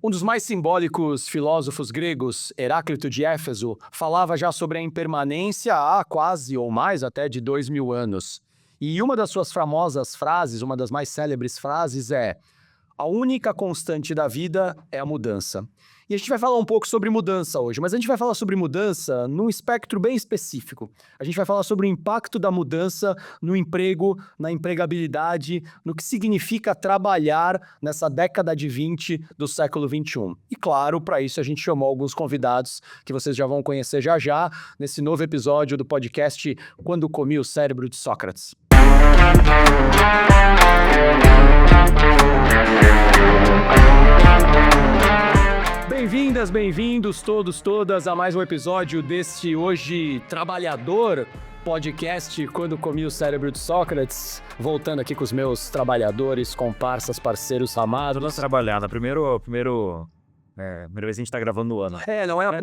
Um dos mais simbólicos filósofos gregos, Heráclito de Éfeso, falava já sobre a impermanência há quase ou mais até de 2000 anos. E uma das suas famosas frases, uma das mais célebres frases é: a única constante da vida é a mudança. E a gente vai falar um pouco sobre mudança hoje, mas a gente vai falar sobre mudança num espectro bem específico. A gente vai falar sobre o impacto da mudança no emprego, na empregabilidade, no que significa trabalhar nessa década de 20 do século 21. E claro, para isso a gente chamou alguns convidados que vocês já vão conhecer já já, nesse novo episódio do podcast Quando Comi o Cérebro de Sócrates. Bem-vindas, bem-vindos todas a mais um episódio deste hoje trabalhador podcast Quando Comi o Cérebro de Sócrates. Voltando aqui com os meus trabalhadores, comparsas, parceiros amados. Todos trabalhando. Primeira vez que a gente tá gravando no ano.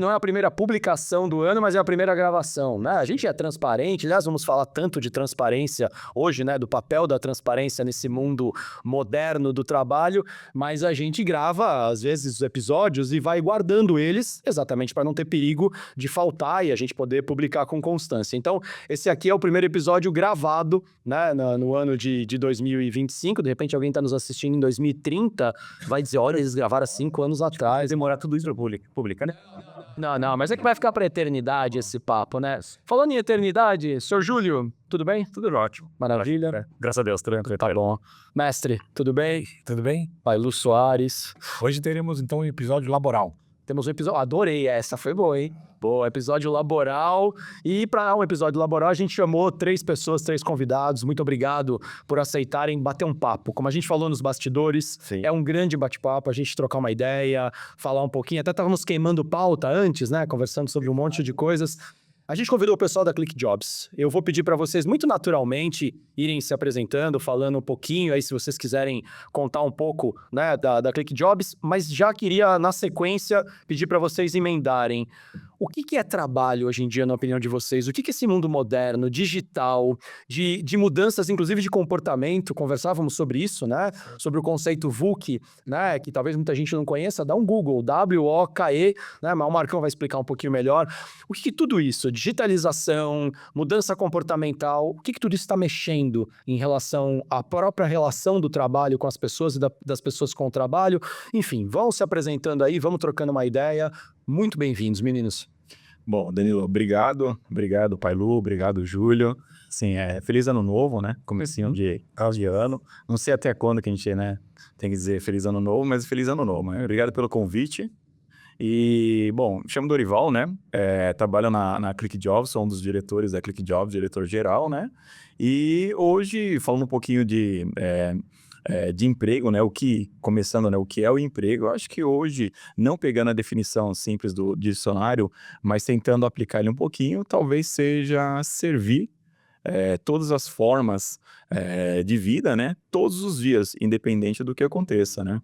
Não é a primeira publicação do ano, mas é a primeira gravação, né? A gente é transparente, aliás, vamos falar tanto de transparência hoje, né? Do papel da transparência nesse mundo moderno do trabalho, mas a gente grava, às vezes, os episódios e vai guardando eles, exatamente para não ter perigo de faltar e a gente poder publicar com constância. Então, esse aqui é o primeiro episódio gravado, né? No ano de 2025, de repente alguém tá nos assistindo em 2030, vai dizer, olha, eles gravaram há 5 anos atrás. Demorar tudo isso pra publicar, né? Não, mas é que vai ficar pra eternidade esse papo, né? Falando em eternidade, Sr. Júlio, tudo bem? Tudo ótimo. Maravilha. Graças a Deus, tranquilo. Tá bom. Mestre, tudo bem? Tudo bem? Pai Lu Soares. Hoje teremos então um episódio laboral. Temos um episódio... Adorei, essa foi boa, hein? Boa, episódio laboral. E para um episódio laboral, a gente chamou 3 pessoas, 3 convidados. Muito obrigado por aceitarem bater um papo. Como a gente falou nos bastidores, Sim. É um grande bate-papo, a gente trocar uma ideia, falar um pouquinho. Até estávamos queimando pauta antes, né? Conversando sobre um monte de coisas. A gente convidou o pessoal da ClickJobs. Eu vou pedir para vocês, muito naturalmente, irem se apresentando, falando um pouquinho, aí se vocês quiserem contar um pouco, né, da ClickJobs, mas já queria, na sequência, pedir para vocês emendarem. O que é trabalho hoje em dia, na opinião de vocês? O que é esse mundo moderno, digital, de mudanças, inclusive de comportamento? Conversávamos sobre isso, né? Sobre o conceito VUCA, né? Que talvez muita gente não conheça. Dá um Google, WOKE, né? Mas o Marcão vai explicar um pouquinho melhor. O que tudo isso, digitalização, mudança comportamental, o que tudo isso está mexendo em relação à própria relação do trabalho com as pessoas e das pessoas com o trabalho? Enfim, vão se apresentando aí, vamos trocando uma ideia. Muito bem-vindos, meninos. Bom, Danilo, obrigado. Obrigado, Pai Lu. Obrigado, Júlio. Sim, feliz ano novo, né? Comecinho de ano. Não sei até quando que a gente, né, tem que dizer feliz ano novo, mas feliz ano novo. Né? Obrigado pelo convite. E, bom, me chamo Dorival, né? Trabalho na ClickJobs, sou um dos diretores da ClickJobs, diretor-geral, né? E hoje, falando um pouquinho de emprego, né? Começando, né? O que é o emprego? Eu acho que hoje, não pegando a definição simples do dicionário, mas tentando aplicar ele um pouquinho, talvez seja servir todas as formas de vida, né? Todos os dias, independente do que aconteça, né?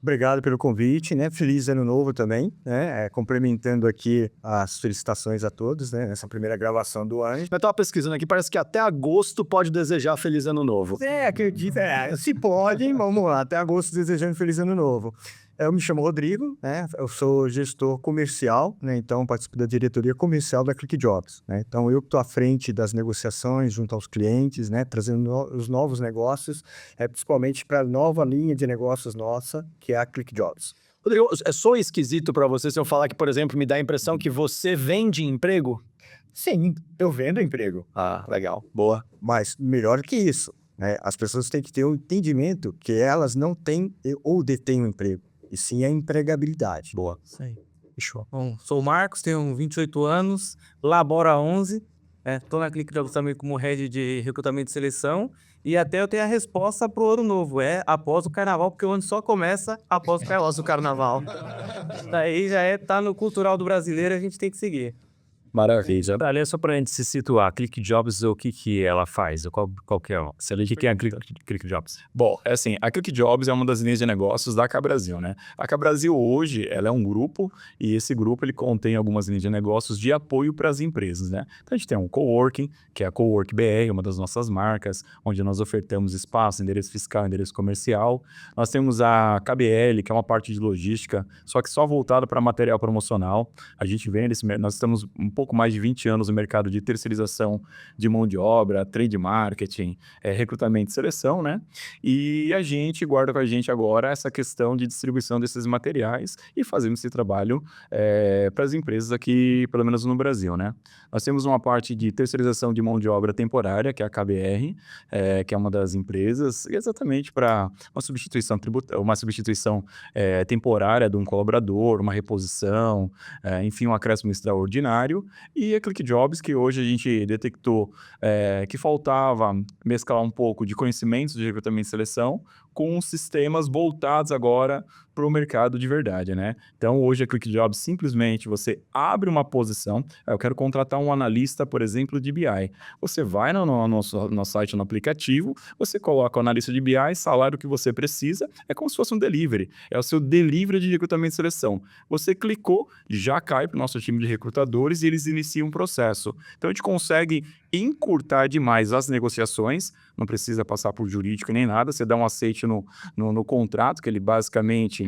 Obrigado pelo convite, né? Feliz ano novo também, né? Complementando aqui as felicitações a todos, né? Nessa primeira gravação do ano. Eu tava pesquisando aqui, parece que até agosto pode desejar feliz ano novo. Acredito, se pode, vamos lá, até agosto desejando feliz ano novo. Eu me chamo Rodrigo, né? Eu sou gestor comercial, né? Então participo da diretoria comercial da ClickJobs, né? Então eu que estou à frente das negociações junto aos clientes, né? Trazendo os novos negócios, principalmente para a nova linha de negócios nossa, que é a ClickJobs. Rodrigo, sou esquisito para você se eu falar que, por exemplo, me dá a impressão que você vende emprego? Sim, eu vendo emprego. Ah, legal, boa. Mas melhor que isso, né? As pessoas têm que ter um entendimento que elas não têm ou detêm um emprego. E sim a empregabilidade. Boa. Isso aí. Fechou. Bom, sou o Marcos, tenho 28 anos, laboro há 11. Tô na ClickJobs também como head de recrutamento e seleção. E até eu tenho a resposta pro ano novo. Após o carnaval, porque o ano só começa após o carnaval. Daí já tá no cultural do brasileiro, a gente tem que seguir. Maravilha. Aliás, só para a gente se situar, ClickJobs, o que ela faz? Qual que é? O que é a ClickJobs? Bom, é assim, a ClickJobs é uma das linhas de negócios da Cabrasil, né? A Cabrasil hoje, ela é um grupo e esse grupo ele contém algumas linhas de negócios de apoio para as empresas, né? Então a gente tem um coworking, que é a Cowork BR, uma das nossas marcas, onde nós ofertamos espaço, endereço fiscal, endereço comercial. Nós temos a KBL, que é uma parte de logística, só que só voltada para material promocional. A gente vende nós estamos um pouco mais de 20 anos no mercado de terceirização de mão de obra, trade marketing, recrutamento e seleção, né? E a gente guarda com a gente agora essa questão de distribuição desses materiais e fazemos esse trabalho para as empresas aqui, pelo menos no Brasil, né? Nós temos uma parte de terceirização de mão de obra temporária, que é a KBR, que é uma das empresas, exatamente para uma substituição temporária de um colaborador, uma reposição, enfim, um acréscimo extraordinário. E a ClickJobs, que hoje a gente detectou que faltava mesclar um pouco de conhecimentos de recrutamento e seleção com sistemas voltados agora para o mercado de verdade, né? Então, hoje a ClickJobs simplesmente você abre uma posição, eu quero contratar um analista, por exemplo, de BI. Você vai no nosso site, no aplicativo, você coloca o analista de BI, salário que você precisa, é como se fosse um delivery, é o seu delivery de recrutamento e seleção. Você clicou, já cai para o nosso time de recrutadores e eles iniciam um processo. Então, a gente consegue encurtar demais as negociações, não precisa passar por jurídico nem nada, você dá um aceite no contrato, que ele basicamente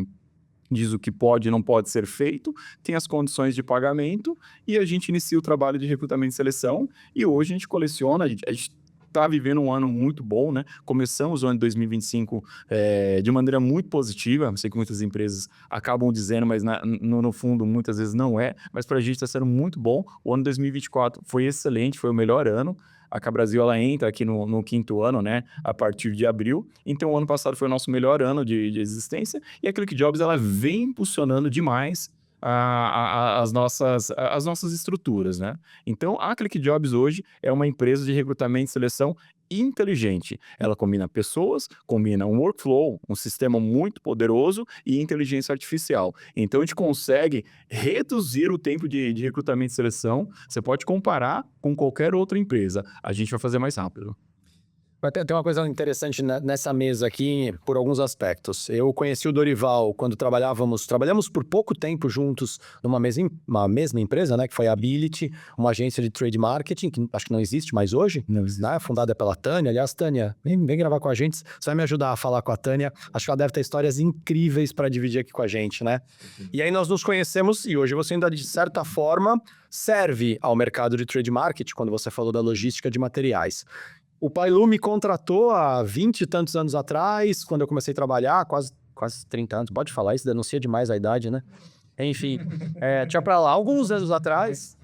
diz o que pode e não pode ser feito, tem as condições de pagamento e a gente inicia o trabalho de recrutamento e seleção e hoje a gente coleciona, a gente está vivendo um ano muito bom, né? Começamos o ano de 2025 de maneira muito positiva, sei que muitas empresas acabam dizendo, mas no fundo muitas vezes não é, mas para a gente está sendo muito bom. O ano de 2024 foi excelente, foi o melhor ano. A Cabrasil, ela entra aqui no quinto ano, né, a partir de abril. Então, o ano passado foi o nosso melhor ano de existência e a ClickJobs, ela vem impulsionando demais as nossas estruturas, né? Então, a ClickJobs hoje é uma empresa de recrutamento e seleção inteligente. Ela combina pessoas, combina um workflow, um sistema muito poderoso e inteligência artificial. Então, a gente consegue reduzir o tempo de recrutamento e seleção. Você pode comparar com qualquer outra empresa. A gente vai fazer mais rápido. Vai ter uma coisa interessante nessa mesa aqui, por alguns aspectos. Eu conheci o Dorival quando trabalhamos por pouco tempo juntos numa mesma empresa, né, que foi a Ability, uma agência de trade marketing, que acho que não existe mais hoje, né, fundada pela Tânia. Aliás, Tânia, vem gravar com a gente, você vai me ajudar a falar com a Tânia. Acho que ela deve ter histórias incríveis para dividir aqui com a gente, né? E aí nós nos conhecemos e hoje você ainda, de certa forma, serve ao mercado de trade marketing, quando você falou da logística de materiais. O Pailu me contratou há 20 e tantos anos atrás, quando eu comecei a trabalhar, quase 30 anos. Pode falar isso, denuncia demais a idade, né? Enfim, tinha pra lá alguns anos atrás.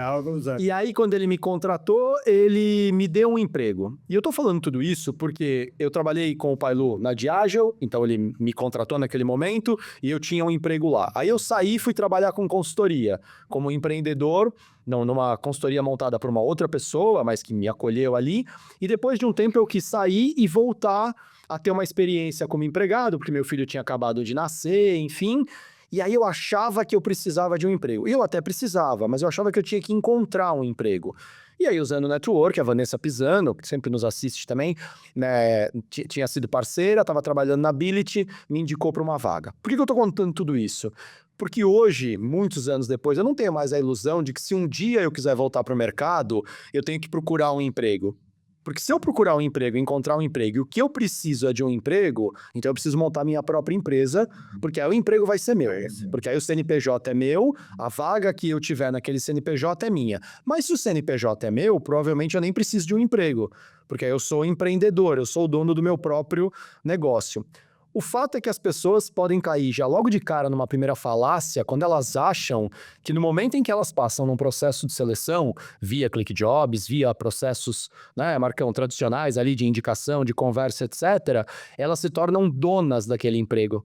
Alguns anos. E aí, quando ele me contratou, ele me deu um emprego. E eu tô falando tudo isso porque eu trabalhei com o Pailu na Diageo, então ele me contratou naquele momento e eu tinha um emprego lá. Aí eu saí e fui trabalhar com consultoria, como empreendedor, numa consultoria montada por uma outra pessoa, mas que me acolheu ali. E depois de um tempo eu quis sair e voltar a ter uma experiência como empregado, porque meu filho tinha acabado de nascer, enfim. E aí eu achava que eu precisava de um emprego. E eu até precisava, mas eu achava que eu tinha que encontrar um emprego. E aí, usando o network, a Vanessa Pisano, que sempre nos assiste também, né, tinha sido parceira, estava trabalhando na Ability, me indicou para uma vaga. Por que eu estou contando tudo isso? Porque hoje, muitos anos depois, eu não tenho mais a ilusão de que se um dia eu quiser voltar para o mercado, eu tenho que procurar um emprego. Porque se eu procurar um emprego, encontrar um emprego, e o que eu preciso é de um emprego, então eu preciso montar minha própria empresa, porque aí o emprego vai ser meu. Porque aí o CNPJ é meu, a vaga que eu tiver naquele CNPJ é minha. Mas se o CNPJ é meu, provavelmente eu nem preciso de um emprego, porque aí eu sou empreendedor, eu sou o dono do meu próprio negócio. O fato é que as pessoas podem cair já logo de cara numa primeira falácia quando elas acham que no momento em que elas passam num processo de seleção, via ClickJobs, via processos, né, Marcão, tradicionais ali de indicação, de conversa, etc., elas se tornam donas daquele emprego.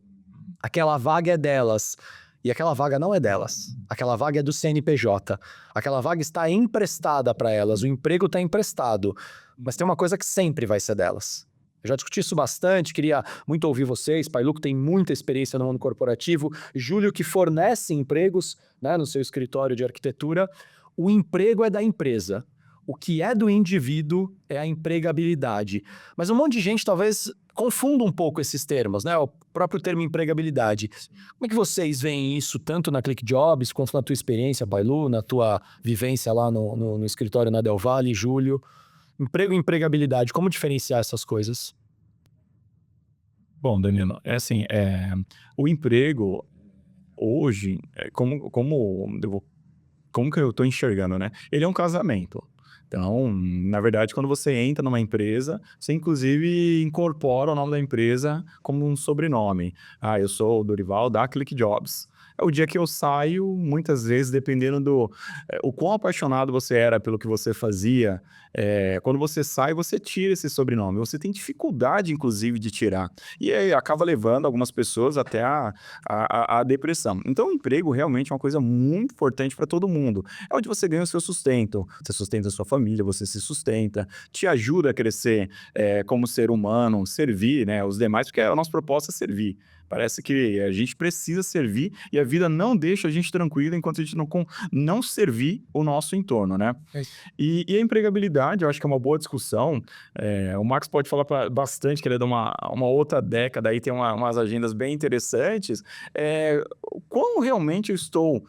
Aquela vaga é delas. E aquela vaga não é delas. Aquela vaga é do CNPJ. Aquela vaga está emprestada para elas. O emprego está emprestado. Mas tem uma coisa que sempre vai ser delas. Eu já discuti isso bastante, queria muito ouvir vocês. Pailu, que tem muita experiência no mundo corporativo. Júlio, que fornece empregos, né, no seu escritório de arquitetura. o emprego é da empresa. O que é do indivíduo é a empregabilidade. Mas um monte de gente talvez confunda um pouco esses termos, né? O próprio termo empregabilidade. Como é que vocês veem isso tanto na ClickJobs quanto na tua experiência, Pailu, na tua vivência lá no escritório na Del Valle, Júlio? Emprego e empregabilidade, como diferenciar essas coisas? Bom, Danilo, é assim, o emprego hoje, como que eu estou enxergando, né? Ele é um casamento. Então, na verdade, quando você entra numa empresa, você inclusive incorpora o nome da empresa como um sobrenome. Ah, eu sou o Dorival da ClickJobs. É o dia que eu saio, muitas vezes, dependendo o quão apaixonado você era pelo que você fazia, quando você sai, você tira esse sobrenome. Você tem dificuldade, inclusive, de tirar. E aí acaba levando algumas pessoas até a depressão. Então, o emprego realmente é uma coisa muito importante para todo mundo. É onde você ganha o seu sustento. Você sustenta a sua família, você se sustenta, te ajuda a crescer como ser humano, servir, né, os demais, porque a nossa proposta é servir. Parece que a gente precisa servir e a vida não deixa a gente tranquilo enquanto a gente não servir o nosso entorno, né? E a empregabilidade, eu acho que é uma boa discussão. O Marcos pode falar bastante, que ele é de uma outra década, aí tem umas agendas bem interessantes. Como realmente eu estou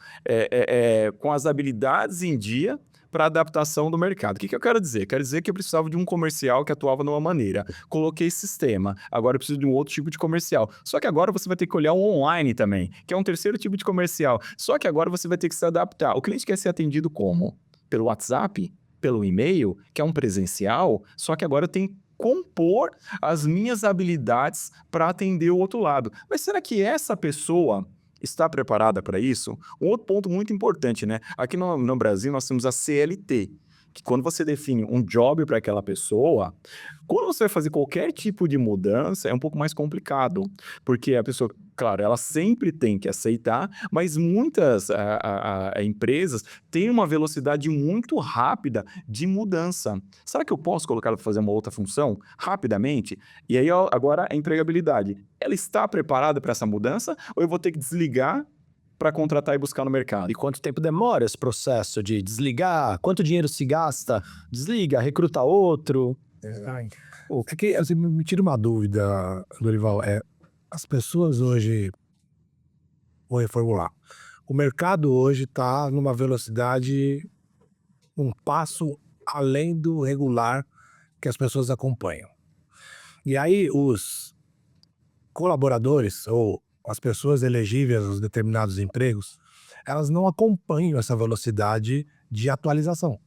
com as habilidades em dia para adaptação do mercado. O que eu quero dizer? Quero dizer que eu precisava de um comercial que atuava de uma maneira. Coloquei sistema. Agora eu preciso de um outro tipo de comercial. Só que agora você vai ter que olhar o online também, que é um terceiro tipo de comercial. Só que agora você vai ter que se adaptar. O cliente quer ser atendido como? Pelo WhatsApp? Pelo e-mail? Que é um presencial? Só que agora eu tenho que compor as minhas habilidades para atender o outro lado. Mas será que essa pessoa está preparada para isso? Um outro ponto muito importante, né? Aqui no Brasil nós temos a CLT, que quando você define um job para aquela pessoa, quando você vai fazer qualquer tipo de mudança, é um pouco mais complicado, porque a pessoa, claro, ela sempre tem que aceitar, mas muitas empresas têm uma velocidade muito rápida de mudança. Será que eu posso colocar ela para fazer uma outra função rapidamente? E aí, agora, a empregabilidade. Ela está preparada para essa mudança ou eu vou ter que desligar para contratar e buscar no mercado? E quanto tempo demora esse processo de desligar? Quanto dinheiro se gasta? Desliga, recruta outro. O que assim, me tira uma dúvida, Dorival, as pessoas hoje, vou reformular, o mercado hoje está numa velocidade, um passo além do regular que as pessoas acompanham. E aí os colaboradores ou as pessoas elegíveis aos determinados empregos, elas não acompanham essa velocidade de atualização.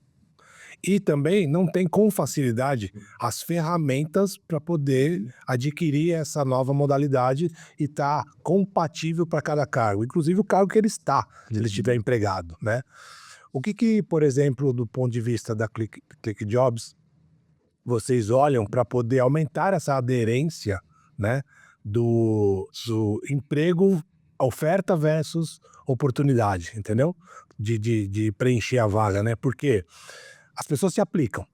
E também não tem com facilidade as ferramentas para poder adquirir essa nova modalidade e estar compatível para cada cargo, inclusive o cargo que ele está, se ele estiver empregado, né? O que, por exemplo, do ponto de vista da ClickJobs, vocês olham para poder aumentar essa aderência, né, do emprego, oferta versus oportunidade, entendeu? De preencher a vaga, né? Porque as pessoas se aplicam,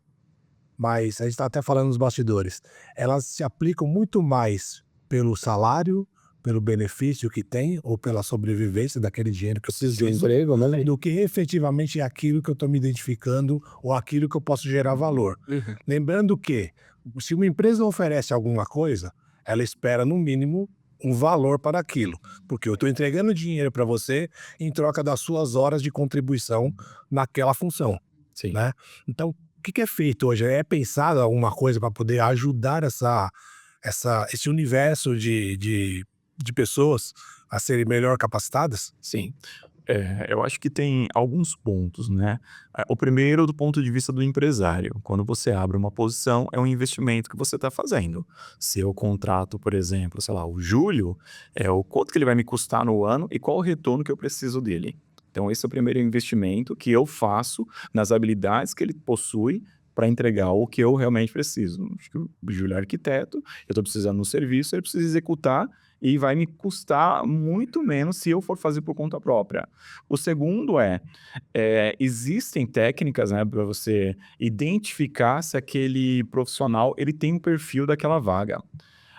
mas a gente está até falando nos bastidores, elas se aplicam muito mais pelo salário, pelo benefício que tem ou pela sobrevivência daquele dinheiro que eu preciso de um emprego, né, do que efetivamente aquilo que eu estou me identificando ou aquilo que eu posso gerar valor. Lembrando que se uma empresa oferece alguma coisa, ela espera no mínimo um valor para aquilo, porque eu estou entregando dinheiro para você em troca das suas horas de contribuição naquela função. Sim. Né? Então, o que é feito hoje? É pensado alguma coisa para poder ajudar esse universo de pessoas a serem melhor capacitadas? Sim. Eu acho que tem alguns pontos, né? O primeiro, do ponto de vista do empresário. Quando você abre uma posição, é um investimento que você está fazendo. Se eu contrato, por exemplo, sei lá, o Júlio, o quanto que ele vai me custar no ano e qual o retorno que eu preciso dele. Então, esse é o primeiro investimento que eu faço nas habilidades que ele possui para entregar o que eu realmente preciso. Acho que o Júlio é arquiteto, eu estou precisando de um serviço, ele precisa executar e vai me custar muito menos se eu for fazer por conta própria. O segundo existem técnicas, né, para você identificar se aquele profissional ele tem um perfil daquela vaga.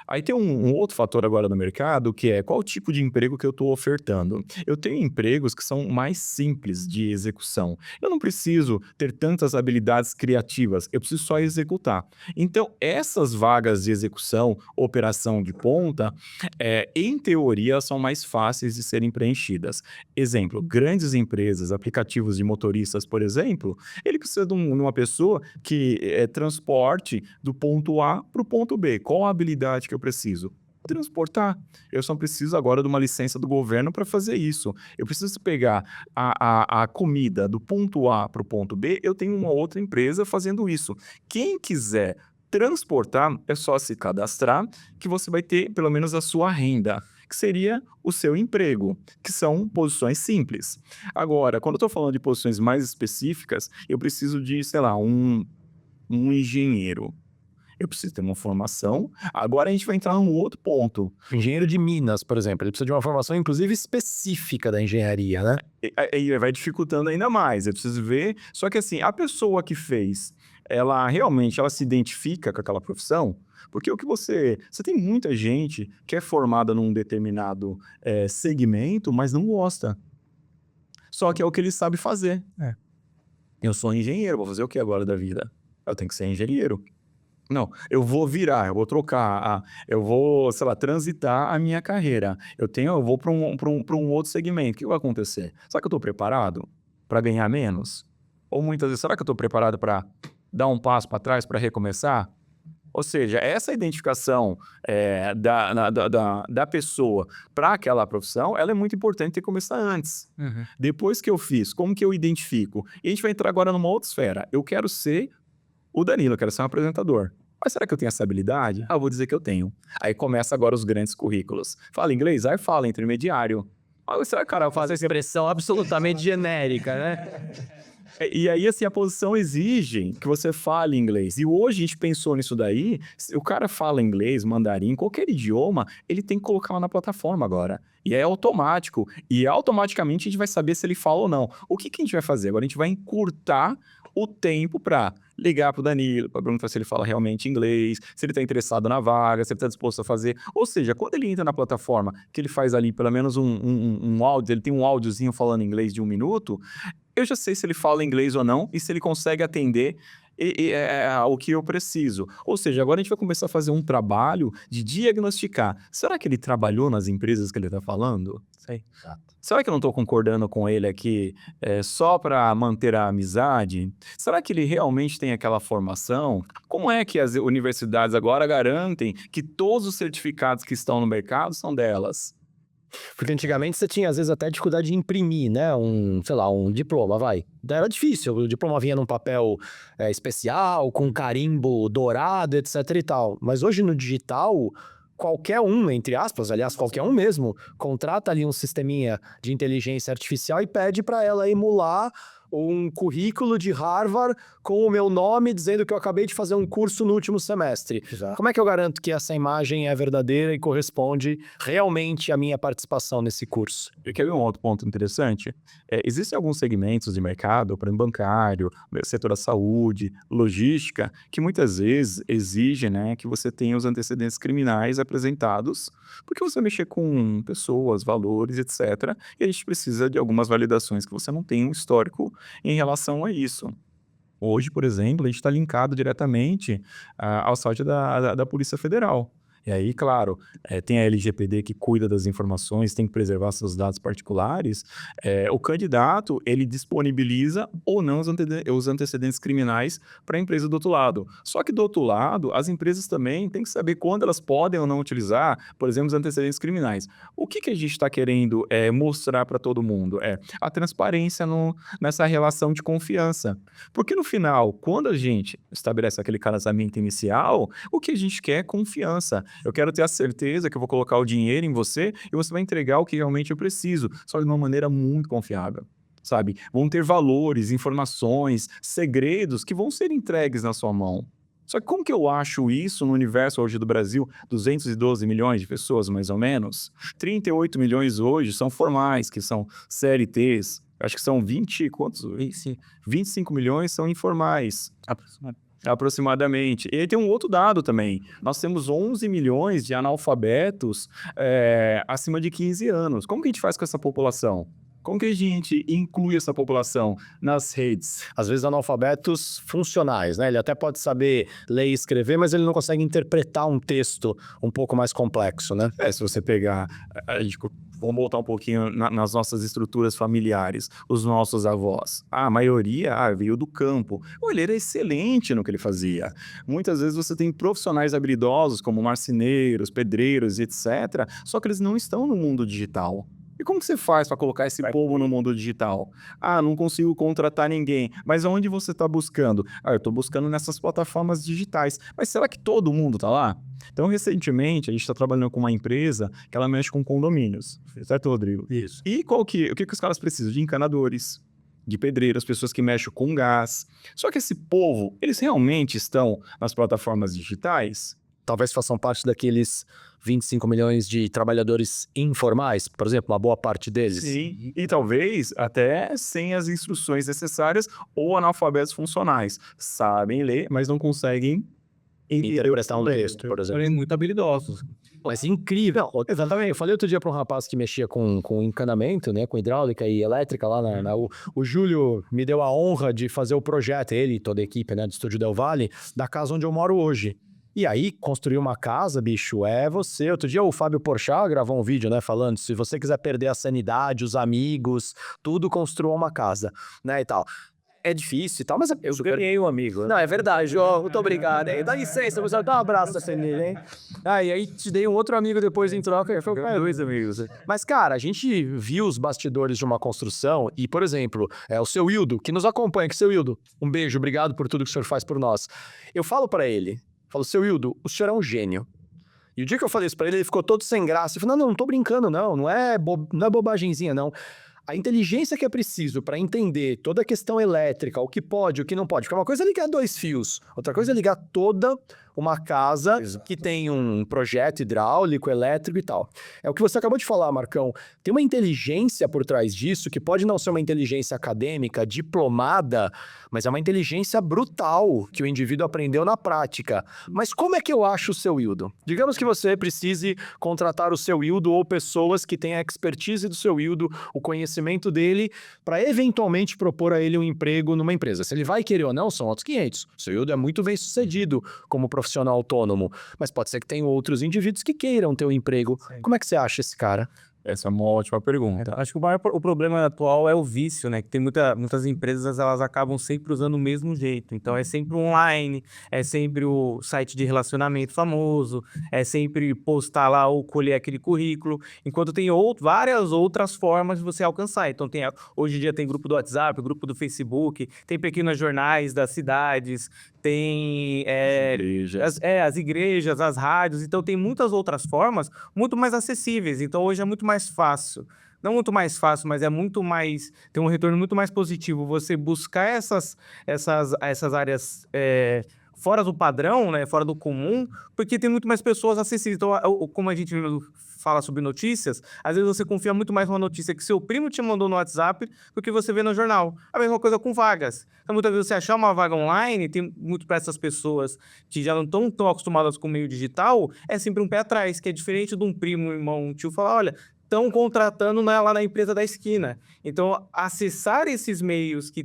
Aí tem um outro fator agora no mercado, que é qual tipo de emprego que eu estou ofertando. Eu tenho empregos que são mais simples de execução. Eu não preciso ter tantas habilidades criativas, eu preciso só executar. Então, essas vagas de execução, operação de ponta, em teoria, elas são mais fáceis de serem preenchidas. Exemplo, grandes empresas, aplicativos de motoristas, por exemplo, ele precisa de uma pessoa que transporte do ponto A para o ponto B. Qual a habilidade que eu preciso? Transportar. Eu só preciso agora de uma licença do governo para fazer isso. Eu preciso pegar a comida do ponto A para o ponto B, eu tenho uma outra empresa fazendo isso. Quem quiser transportar, é só se cadastrar, que você vai ter pelo menos a sua renda, que seria o seu emprego, que são posições simples. Agora, quando eu estou falando de posições mais específicas, eu preciso de, sei lá, um engenheiro. Eu preciso ter uma formação. Agora a gente vai entrar num outro ponto. Engenheiro de Minas, por exemplo, ele precisa de uma formação, inclusive, específica da engenharia, né? Aí vai dificultando ainda mais. Eu preciso ver. Só que assim, a pessoa que fez, ela realmente ela se identifica com aquela profissão? Porque o que você tem muita gente que é formada num determinado segmento, mas não gosta. Só que é o que ele sabe fazer. Eu sou engenheiro, vou fazer o que agora da vida? Eu tenho que ser engenheiro. Não, eu vou virar, eu vou trocar, eu vou, sei lá, transitar a minha carreira. Eu vou para um outro segmento. O que vai acontecer? Será que eu estou preparado para ganhar menos? Ou muitas vezes, será que eu estou preparado para dar um passo para trás, para recomeçar? Ou seja, essa identificação da pessoa para aquela profissão, ela é muito importante ter que começar antes. Depois que eu fiz, como que eu identifico? E a gente vai entrar agora numa outra esfera. Eu quero ser o Danilo, eu quero ser um apresentador. Mas será que eu tenho essa habilidade? Eu vou dizer que eu tenho. Aí começa agora os grandes currículos. Fala inglês? Aí fala, intermediário. Mas será que o cara faz Essa expressão absolutamente genérica, né? E aí, assim, a posição exige que você fale inglês. E hoje a gente pensou nisso daí, se o cara fala inglês, mandarim, qualquer idioma, ele tem que colocar lá na plataforma agora. E é automático. E automaticamente a gente vai saber se ele fala ou não. O que a gente vai fazer? Agora a gente vai encurtar o tempo para ligar pro Danilo, para perguntar se ele fala realmente inglês, se ele está interessado na vaga, se ele está disposto a fazer. Ou seja, quando ele entra na plataforma, que ele faz ali pelo menos um áudio, ele tem um áudiozinho falando inglês de 1 minuto, eu já sei se ele fala inglês ou não e se ele consegue atender o que eu preciso. Ou seja, agora a gente vai começar a fazer um trabalho de diagnosticar. Será que ele trabalhou nas empresas que ele está falando? Sei. Será que eu não estou concordando com ele aqui só para manter a amizade? Será que ele realmente tem aquela formação? Como é que as universidades agora garantem que todos os certificados que estão no mercado são delas? Porque antigamente você tinha, às vezes, até dificuldade de imprimir, né? Sei lá, um diploma, vai. Daí era difícil, o diploma vinha num papel especial, com carimbo dourado, etc e tal. Mas hoje no digital, qualquer um, entre aspas, aliás, qualquer um mesmo, contrata ali um sisteminha de inteligência artificial e pede para ela emular um currículo de Harvard com o meu nome dizendo que eu acabei de fazer um curso no último semestre. Exato. Como é que eu garanto que essa imagem é verdadeira e corresponde realmente à minha participação nesse curso? E quer ver um outro ponto interessante? Existem alguns segmentos de mercado, por exemplo, bancário, setor da saúde, logística, que muitas vezes exigem, né, que você tenha os antecedentes criminais apresentados, porque você mexer com pessoas, valores, etc. E a gente precisa de algumas validações que você não tem um histórico em relação a isso. Hoje, por exemplo, a gente está linkado diretamente ao site da Polícia Federal. E aí, claro, tem a LGPD que cuida das informações, tem que preservar seus dados particulares. O candidato, ele disponibiliza ou não os antecedentes criminais para a empresa do outro lado. Só que do outro lado, as empresas também têm que saber quando elas podem ou não utilizar, por exemplo, os antecedentes criminais. O que a gente está querendo mostrar para todo mundo? A transparência nessa relação de confiança. Porque no final, quando a gente estabelece aquele casamento inicial, o que a gente quer é confiança. Eu quero ter a certeza que eu vou colocar o dinheiro em você e você vai entregar o que realmente eu preciso, só de uma maneira muito confiável, sabe? Vão ter valores, informações, segredos que vão ser entregues na sua mão. Só que como que eu acho isso no universo hoje do Brasil? 212 milhões de pessoas, mais ou menos. 38 milhões hoje são formais, que são CLTs. Acho que são 25 milhões são informais. Aproximadamente. E aí tem um outro dado também. Nós temos 11 milhões de analfabetos acima de 15 anos. Como que a gente faz com essa população? Como que a gente inclui essa população nas redes? Às vezes analfabetos funcionais, né? Ele até pode saber ler e escrever, mas ele não consegue interpretar um texto um pouco mais complexo, né? Se você pegar, vamos voltar um pouquinho nas nossas estruturas familiares, os nossos avós. A maioria veio do campo. Ele era excelente no que ele fazia. Muitas vezes você tem profissionais habilidosos, como marceneiros, pedreiros, etc., só que eles não estão no mundo digital. E como que você faz para colocar esse povo no mundo digital? Não consigo contratar ninguém. Mas onde você está buscando? Eu estou buscando nessas plataformas digitais. Mas será que todo mundo está lá? Então, recentemente, a gente está trabalhando com uma empresa que ela mexe com condomínios. Certo, Rodrigo? Isso. E o que os caras precisam? De encanadores, de pedreiros, pessoas que mexem com gás. Só que esse povo, eles realmente estão nas plataformas digitais? Talvez façam parte daqueles 25 milhões de trabalhadores informais, por exemplo, uma boa parte deles. Sim, e talvez até sem as instruções necessárias ou analfabetos funcionais. Sabem ler, mas não conseguem Interpretar um texto, por exemplo. Porém, muito habilidosos. Mas incrível. Exatamente. Eu falei outro dia para um rapaz que mexia com encanamento, né, com hidráulica e elétrica lá o Júlio me deu a honra de fazer o projeto, ele e toda a equipe, né, do Estúdio Del Valle, da casa onde eu moro hoje. E aí, construir uma casa, bicho, é você. Outro dia o Fábio Porchat gravou um vídeo, né, falando, se você quiser perder a sanidade, os amigos, tudo, construa uma casa, né, e tal. É difícil e tal, mas eu ganhei um amigo, né? Não, é verdade, João, muito obrigado, hein? Dá licença, você dá um abraço assim nele, hein? E aí te dei um outro amigo depois em troca. E foi, Dois amigos, né? mas, cara, a gente viu os bastidores de uma construção e, por exemplo, o seu Hildo, que nos acompanha, seu Hildo, um beijo, obrigado por tudo que o senhor faz por nós. Eu falo pra ele, seu Hildo, o senhor é um gênio. E o dia que eu falei isso pra ele, ele ficou todo sem graça. Eu falei, não tô brincando, não é bobagemzinha, não. A inteligência que é preciso para entender toda a questão elétrica, o que pode, o que não pode. Porque uma coisa é ligar 2 fios, outra coisa é ligar toda uma casa que tem um projeto hidráulico, elétrico e tal. É o que você acabou de falar, Marcão. Tem uma inteligência por trás disso, que pode não ser uma inteligência acadêmica, diplomada, mas é uma inteligência brutal que o indivíduo aprendeu na prática. Mas como é que eu acho o seu Hildo? Digamos que você precise contratar o seu Hildo ou pessoas que tenham a expertise do seu Hildo, o conhecimento dele, para eventualmente propor a ele um emprego numa empresa. Se ele vai querer ou não, são outros 500. O seu Hildo é muito bem sucedido como profissional autônomo, mas pode ser que tenha outros indivíduos que queiram ter um emprego. Sim. Como é que você acha esse cara? Essa é uma ótima pergunta. Acho que o problema atual é o vício, né? Que tem muitas empresas, elas acabam sempre usando o mesmo jeito. Então, é sempre online, é sempre o site de relacionamento famoso, é sempre postar lá ou colher aquele currículo, enquanto tem várias outras formas de você alcançar. Então, hoje em dia tem grupo do WhatsApp, grupo do Facebook, tem pequenos jornais das cidades, tem as igrejas, as rádios. Então, tem muitas outras formas muito mais acessíveis. Então, hoje é muito mais fácil. Não muito mais fácil, mas é muito mais... Tem um retorno muito mais positivo você buscar essas áreas fora do padrão, né, fora do comum, porque tem muito mais pessoas acessíveis. Então, como a gente fala sobre notícias, às vezes você confia muito mais numa notícia que seu primo te mandou no WhatsApp do que você vê no jornal. A mesma coisa com vagas. Então, muitas vezes você achar uma vaga online, tem muito para essas pessoas que já não estão tão acostumadas com o meio digital, é sempre um pé atrás, que é diferente de um primo, um irmão, um tio falar, olha, estão contratando lá na empresa da esquina. Então, acessar esses meios que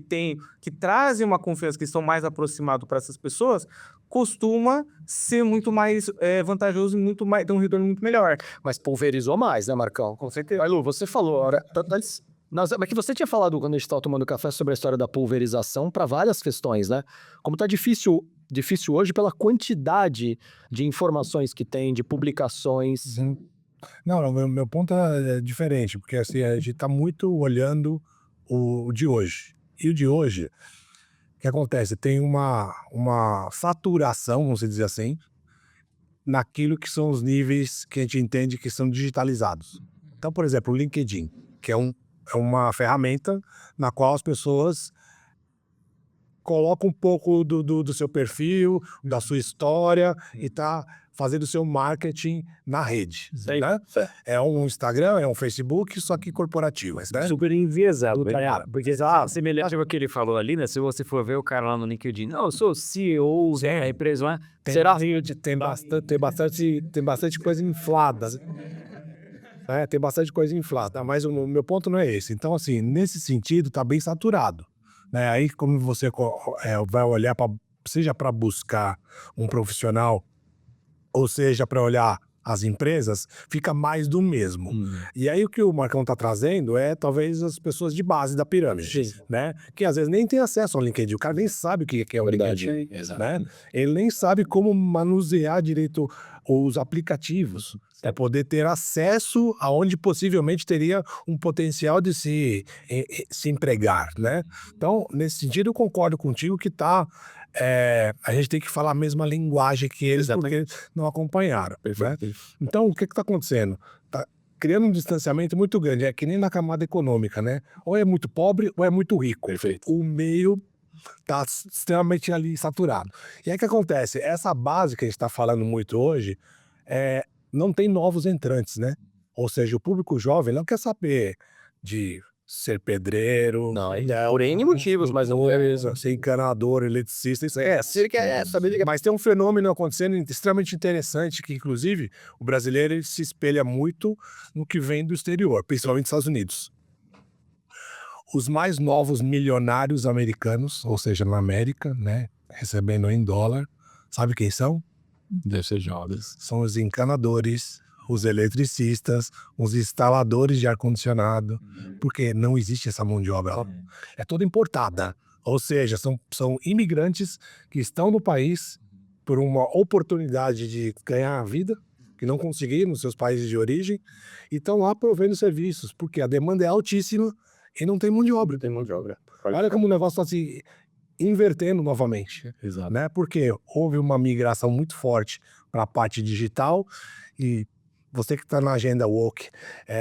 trazem uma confiança, que estão mais aproximados para essas pessoas, costuma ser muito mais vantajoso e ter um retorno muito melhor. Mas pulverizou mais, né, Marcão? Com certeza. Lu, você falou, mas que você tinha falado quando a gente estava tomando café sobre a história da pulverização para várias questões, né? Como tá difícil hoje pela quantidade de informações que tem, de publicações. Uhum. Não, meu ponto é diferente, porque assim, a gente está muito olhando o de hoje. E o de hoje, o que acontece? Tem uma saturação, vamos dizer assim, naquilo que são os níveis que a gente entende que são digitalizados. Então, por exemplo, o LinkedIn, que é uma ferramenta na qual as pessoas colocam um pouco do seu perfil, da sua história, e tá fazer o seu marketing na rede, né? É um Instagram, é um Facebook, só que corporativo, né? Super enviesado, né? Porque semelhante ao que ele falou ali, né? Se você for ver o cara lá no LinkedIn, não, eu sou CEO da empresa, não é? Será? Tem bastante coisa inflada. Tem bastante coisa inflada, mas o meu ponto não é esse. Então, assim, nesse sentido, tá bem saturado, né? Aí, como você vai olhar, seja para buscar um profissional, ou seja, para olhar as empresas, fica mais do mesmo. E aí, o que o Marcão tá trazendo é, talvez, as pessoas de base da pirâmide, né? Que às vezes nem tem acesso ao LinkedIn, o cara nem sabe o que é o LinkedIn, né? Ele nem sabe como manusear direito os aplicativos, poder ter acesso aonde possivelmente teria um potencial de se empregar, né? Então, nesse sentido, eu concordo contigo que a gente tem que falar a mesma linguagem que eles, porque eles não acompanharam, né? Então, o que está acontecendo? Tá criando um distanciamento muito grande, é que nem na camada econômica, né? Ou é muito pobre ou é muito rico. O meio está extremamente ali saturado. E aí o que acontece? Essa base que a gente está falando muito hoje, não tem novos entrantes, né? Ou seja, o público jovem não quer saber de ser pedreiro. Não, por N motivos, mas não é isso. Ser encanador, eletricista, isso aí. Se ele quer saber. Mas tem um fenômeno acontecendo extremamente interessante, que inclusive o brasileiro ele se espelha muito no que vem do exterior, principalmente dos Estados Unidos. Os mais novos milionários americanos, ou seja, na América, né, recebendo em dólar, sabe quem são? Deve ser jovens. São os encanadores, os eletricistas, os instaladores de ar-condicionado, porque não existe essa mão de obra. É toda importada. Ou seja, são imigrantes que estão no país por uma oportunidade de ganhar a vida, que não conseguiram nos seus países de origem, e estão lá provendo serviços, porque a demanda é altíssima e não tem mão de obra. Olha como o negócio está se invertendo novamente. Exato. Né? Porque houve uma migração muito forte para a parte digital e você que está na agenda woke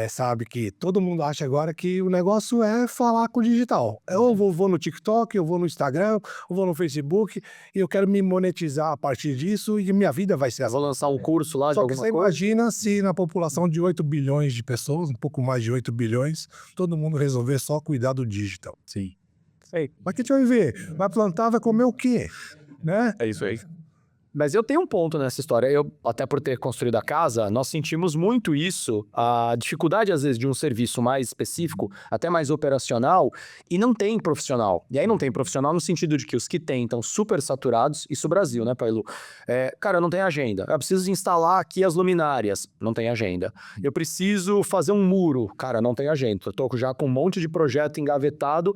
sabe que todo mundo acha agora que o negócio é falar com o digital. Eu vou no TikTok, eu vou no Instagram, eu vou no Facebook e eu quero me monetizar a partir disso e minha vida vai ser assim. Vou lançar um curso lá de Só que alguma você coisa. imagina se na população de 8 bilhões de pessoas, um pouco mais de 8 bilhões, todo mundo resolver só cuidar do digital. Sim. Mas o que a gente vai ver? Vai plantar, vai comer o quê? Né? É isso aí. Mas eu tenho um ponto nessa história. Eu, até por ter construído a casa, nós sentimos muito isso, a dificuldade, às vezes, de um serviço mais específico, até mais operacional, e não tem profissional. E aí não tem profissional no sentido de que os que tem estão super saturados, isso Brasil, né, Pailu? Cara, não tem agenda. Eu preciso instalar aqui as luminárias, não tem agenda. Eu preciso fazer um muro, cara, não tem agenda. Eu tô já com um monte de projeto engavetado.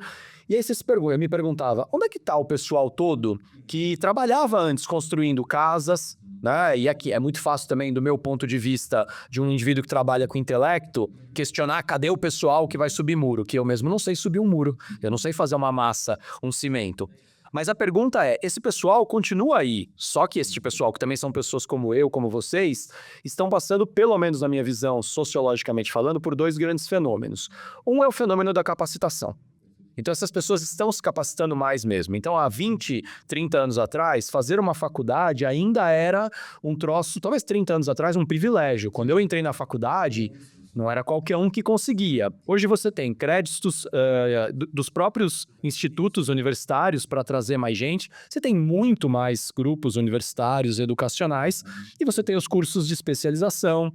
E aí você me perguntava, onde é que tá o pessoal todo que trabalhava antes construindo casas, né? E aqui é muito fácil também, do meu ponto de vista, de um indivíduo que trabalha com intelecto, questionar cadê o pessoal que vai subir muro, que eu mesmo não sei subir um muro, eu não sei fazer uma massa, um cimento. Mas a pergunta é, esse pessoal continua aí, só que esse pessoal, que também são pessoas como eu, como vocês, estão passando, pelo menos na minha visão, sociologicamente falando, por dois grandes fenômenos. Um é o fenômeno da capacitação. Então essas pessoas estão se capacitando mais mesmo. Então há 20, 30 anos atrás, fazer uma faculdade ainda era um troço, talvez 30 anos atrás, um privilégio. Quando eu entrei na faculdade, não era qualquer um que conseguia. Hoje você tem créditos dos próprios institutos universitários para trazer mais gente, você tem muito mais grupos universitários educacionais e você tem os cursos de especialização.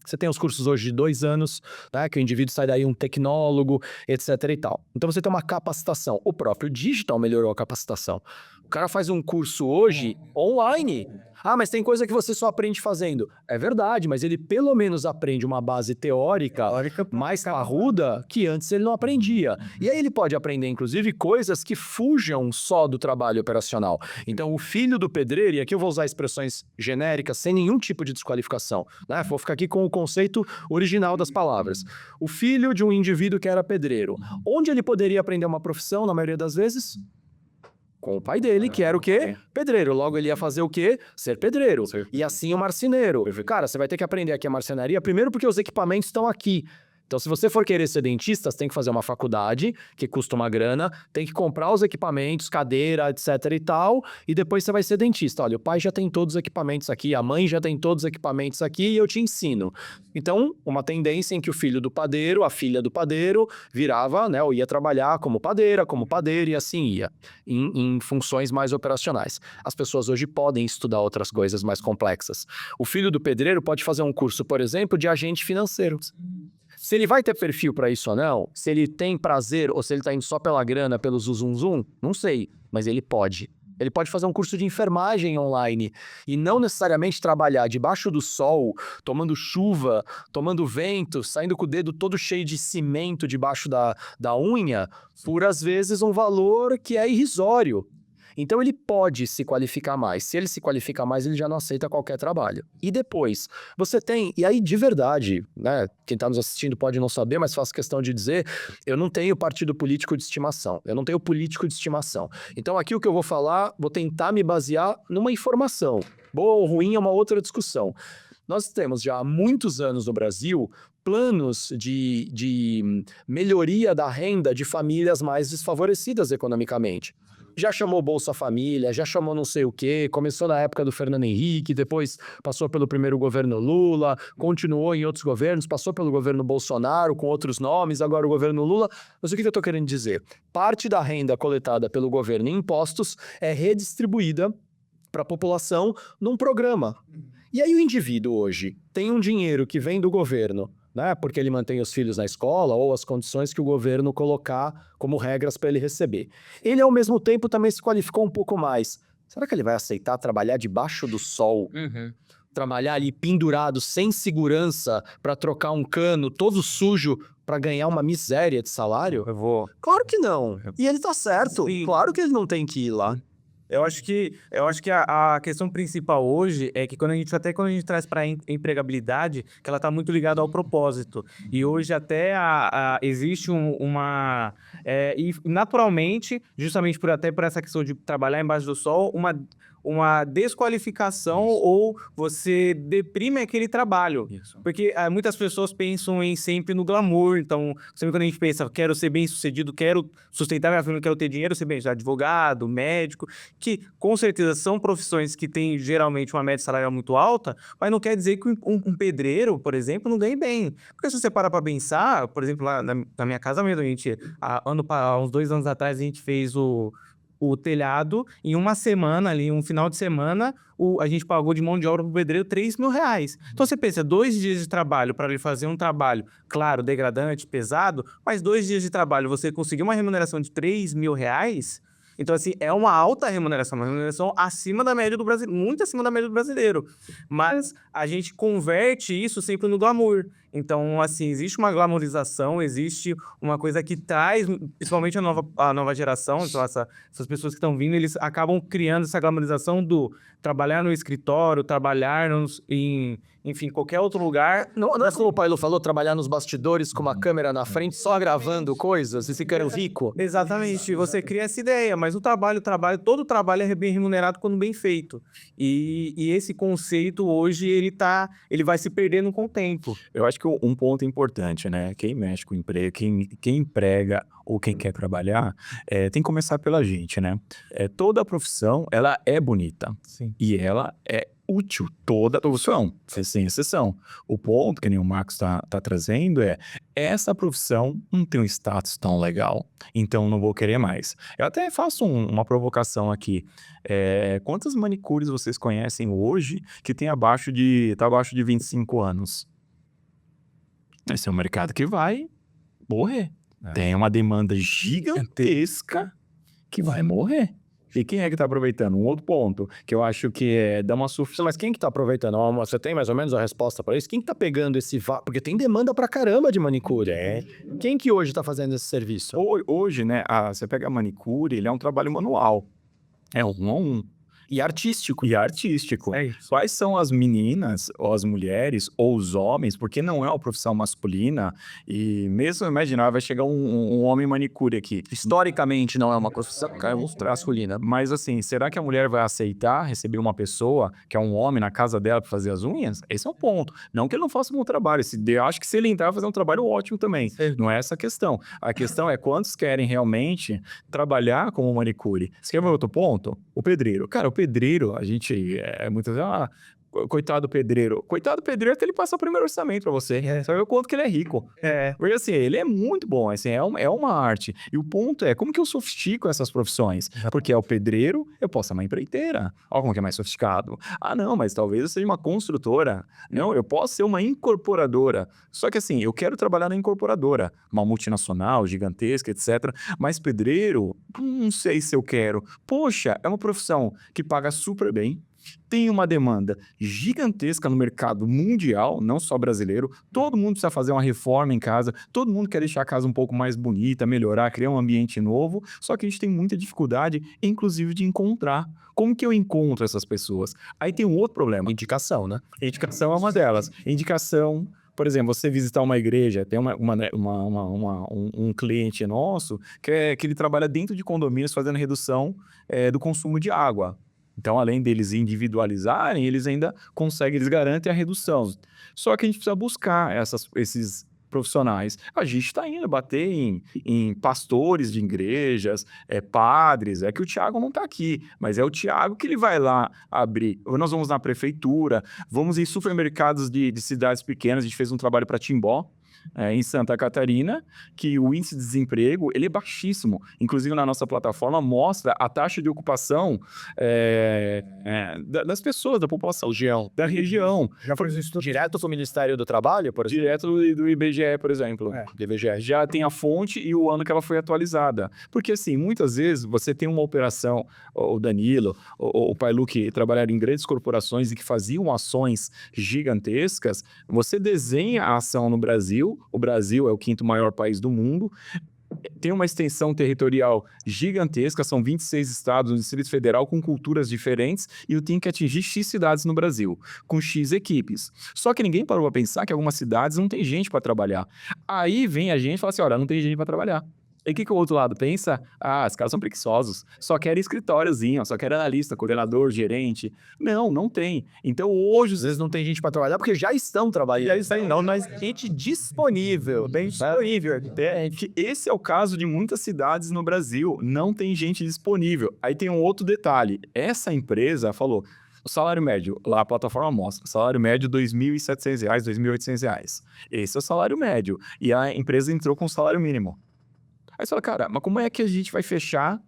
Você tem os cursos hoje de 2 anos, né, que o indivíduo sai daí um tecnólogo, etc e tal. Então você tem uma capacitação. O próprio digital melhorou a capacitação. O cara faz um curso hoje online. Ah, mas tem coisa que você só aprende fazendo. É verdade, mas ele pelo menos aprende uma base teórica mais parruda que antes ele não aprendia. E aí ele pode aprender, inclusive, coisas que fujam só do trabalho operacional. Então, o filho do pedreiro, e aqui eu vou usar expressões genéricas, sem nenhum tipo de desqualificação, né? Vou ficar aqui com o conceito original das palavras. O filho de um indivíduo que era pedreiro. Onde ele poderia aprender uma profissão, na maioria das vezes? Com o pai dele, que era o quê? Pedreiro. Logo, ele ia fazer o quê? Ser pedreiro. E assim o marceneiro. Cara, você vai ter que aprender aqui a marcenaria, primeiro porque os equipamentos estão aqui. Então, se você for querer ser dentista, você tem que fazer uma faculdade, que custa uma grana, tem que comprar os equipamentos, cadeira, etc e tal, e depois você vai ser dentista. Olha, o pai já tem todos os equipamentos aqui, a mãe já tem todos os equipamentos aqui e eu te ensino. Então, uma tendência em que o filho do padeiro, a filha do padeiro, virava, né, ou ia trabalhar como padeiro e assim ia, em funções mais operacionais. As pessoas hoje podem estudar outras coisas mais complexas. O filho do pedreiro pode fazer um curso, por exemplo, de agente financeiro. Se ele vai ter perfil para isso ou não, se ele tem prazer ou se ele tá indo só pela grana, pelo zum, não sei, mas ele pode. Ele pode fazer um curso de enfermagem online e não necessariamente trabalhar debaixo do sol, tomando chuva, tomando vento, saindo com o dedo todo cheio de cimento debaixo da unha, por às vezes um valor que é irrisório. Então ele pode se qualificar mais. Se ele se qualifica mais, ele já não aceita qualquer trabalho. E depois, você tem, e aí de verdade, né, quem está nos assistindo pode não saber, mas faço questão de dizer, eu não tenho partido político de estimação, eu não tenho político de estimação. Então aqui o que eu vou falar, vou tentar me basear numa informação. Boa ou ruim é uma outra discussão. Nós temos já há muitos anos no Brasil planos de melhoria da renda de famílias mais desfavorecidas economicamente. Já chamou Bolsa Família, já chamou não sei o quê, começou na época do Fernando Henrique, depois passou pelo primeiro governo Lula, continuou em outros governos, passou pelo governo Bolsonaro com outros nomes, agora o governo Lula. Mas o que eu estou querendo dizer? Parte da renda coletada pelo governo em impostos é redistribuída para a população num programa. E aí o indivíduo hoje tem um dinheiro que vem do governo, né, porque ele mantém os filhos na escola ou as condições que o governo colocar como regras para ele receber. Ele, ao mesmo tempo, também se qualificou um pouco mais. Será que ele vai aceitar trabalhar debaixo do sol? Trabalhar ali pendurado, sem segurança, para trocar um cano todo sujo para ganhar uma miséria de salário? Eu vou. Claro que não. E ele tá certo. Sim. Claro que ele não tem que ir lá. Eu acho que a questão principal hoje é que quando a gente traz para empregabilidade, que ela está muito ligada ao propósito. E hoje até existe e naturalmente, justamente por essa questão de trabalhar embaixo do sol, uma desqualificação ou você deprime aquele trabalho. Isso. Porque muitas pessoas pensam sempre no glamour. Então, sempre quando a gente pensa, quero ser bem-sucedido, quero sustentar minha família, quero ter dinheiro, ser bem advogado, médico, que com certeza são profissões que têm geralmente uma média salarial muito alta, mas não quer dizer que um pedreiro, por exemplo, não ganhe bem. Porque se você parar para pensar, por exemplo, lá na minha casa mesmo, há uns 2 anos atrás, a gente fez o telhado, em uma semana ali, um final de semana, a gente pagou de mão de obra pro pedreiro R$3.000. Então você pensa, 2 dias de trabalho para ele fazer um trabalho, claro, degradante, pesado, mas 2 dias de trabalho, você conseguir uma remuneração de R$3.000, então assim, é uma alta remuneração, uma remuneração acima da média do brasileiro, muito acima da média do brasileiro. Mas a gente converte isso sempre no glamour. Então, assim, existe uma glamorização, existe uma coisa que traz, principalmente a nova geração, então essas pessoas que estão vindo, eles acabam criando essa glamorização do trabalhar no escritório, trabalhar enfim, qualquer outro lugar. Não é como o Paulo falou, trabalhar nos bastidores com uma câmera na frente, só gravando coisas e ficando rico. Exatamente, você cria essa ideia, mas todo trabalho é bem remunerado quando bem feito. E esse conceito hoje, ele vai se perdendo com o tempo. Eu acho que um ponto importante, né? Quem mexe com emprego, quem emprega ou quem quer trabalhar, tem que começar pela gente, né? Toda profissão, ela é bonita. Sim. E ela é útil, toda profissão, sem exceção. O ponto que nem o Marcos tá trazendo essa profissão não tem um status tão legal, então não vou querer mais. Eu até faço uma provocação aqui. Quantas manicures vocês conhecem hoje que tem abaixo de 25 anos? Esse é um mercado que vai morrer. Tem uma demanda gigantesca que vai morrer. E quem é que tá aproveitando? Um outro ponto, que eu acho que dá uma surpresa. Mas quem que tá aproveitando? Você tem mais ou menos a resposta para isso? Quem que tá pegando porque tem demanda pra caramba de manicure. Quem que hoje tá fazendo esse serviço? Hoje, né, você pega a manicure, ele é um trabalho manual. É 1 a 1. E artístico. E artístico. É isso. Quais são as meninas, ou as mulheres, ou os homens, porque não é uma profissão masculina, e mesmo imaginar, vai chegar um homem manicure aqui. Historicamente não é uma profissão masculina. Mas assim, será que a mulher vai aceitar receber uma pessoa que é um homem na casa dela para fazer as unhas? Esse é um ponto. Não que ele não faça um bom trabalho. Eu acho que se ele entrar, vai fazer um trabalho ótimo também. Não é essa a questão. A questão é quantos querem realmente trabalhar como manicure. Você quer ver outro ponto? O pedreiro. Cara, o pedreiro, a gente muitas vezes, coitado do pedreiro. Coitado do pedreiro até ele passar o primeiro orçamento pra você. Você vai ver o quanto que ele é rico. Porque assim, ele é muito bom, assim, é uma arte. E o ponto é, como que eu sofistico essas profissões? Porque é o pedreiro, eu posso ser uma empreiteira. Olha como que é mais sofisticado. Ah, não, mas talvez eu seja uma construtora. Não, eu posso ser uma incorporadora. Só que assim, eu quero trabalhar na incorporadora. Uma multinacional, gigantesca, etc. Mas pedreiro, não sei se eu quero. Poxa, é uma profissão que paga super bem. Tem uma demanda gigantesca no mercado mundial, não só brasileiro. Todo mundo precisa fazer uma reforma em casa, todo mundo quer deixar a casa um pouco mais bonita, melhorar, criar um ambiente novo. Só que a gente tem muita dificuldade, inclusive, de encontrar. Como que eu encontro essas pessoas? Aí tem um outro problema. Indicação, né? Indicação é uma delas. Indicação. Por exemplo, você visitar uma igreja, tem um cliente nosso que ele trabalha dentro de condomínios fazendo redução do consumo de água. Então, além deles individualizarem, eles ainda conseguem, eles garantem a redução. Só que a gente precisa buscar esses profissionais. A gente está indo bater em pastores de igrejas, padres. É que o Thiago não está aqui, mas é o Thiago que ele vai lá abrir. Nós vamos na prefeitura, vamos em supermercados de cidades pequenas. A gente fez um trabalho para Timbó, em Santa Catarina, que o índice de desemprego ele é baixíssimo. Inclusive, na nossa plataforma, mostra a taxa de ocupação das pessoas, da população, da região. Já foi isso Direto do Ministério do Trabalho, por exemplo? Direto do IBGE, por exemplo. Do IBGE. Já tem a fonte e o ano que ela foi atualizada. Porque, assim, muitas vezes você tem uma operação, o Danilo, o Pailu, que trabalharam em grandes corporações e que faziam ações gigantescas, você desenha a ação no Brasil. O Brasil é o 5º maior país do mundo. Tem uma extensão territorial gigantesca, são 26 estados no Distrito Federal com culturas diferentes e eu tenho que atingir X cidades no Brasil, com X equipes. Só que ninguém parou para pensar que algumas cidades não tem gente para trabalhar. Aí vem a gente e fala assim, olha, não tem gente para trabalhar. E o que o outro lado pensa? Ah, os caras são preguiçosos, só querem escritóriozinho, só querem analista, coordenador, gerente. Não tem. Então hoje... Às vezes não tem gente para trabalhar porque já estão trabalhando. Já está não, mas gente disponível, bem disponível. Esse é o caso de muitas cidades no Brasil, não tem gente disponível. Aí tem um outro detalhe, essa empresa falou, o salário médio, lá a plataforma mostra, salário médio R$ 2.700, R$ 2.800. Esse é o salário médio. E a empresa entrou com o salário mínimo. Aí você fala, cara, mas como é que a gente vai fechar,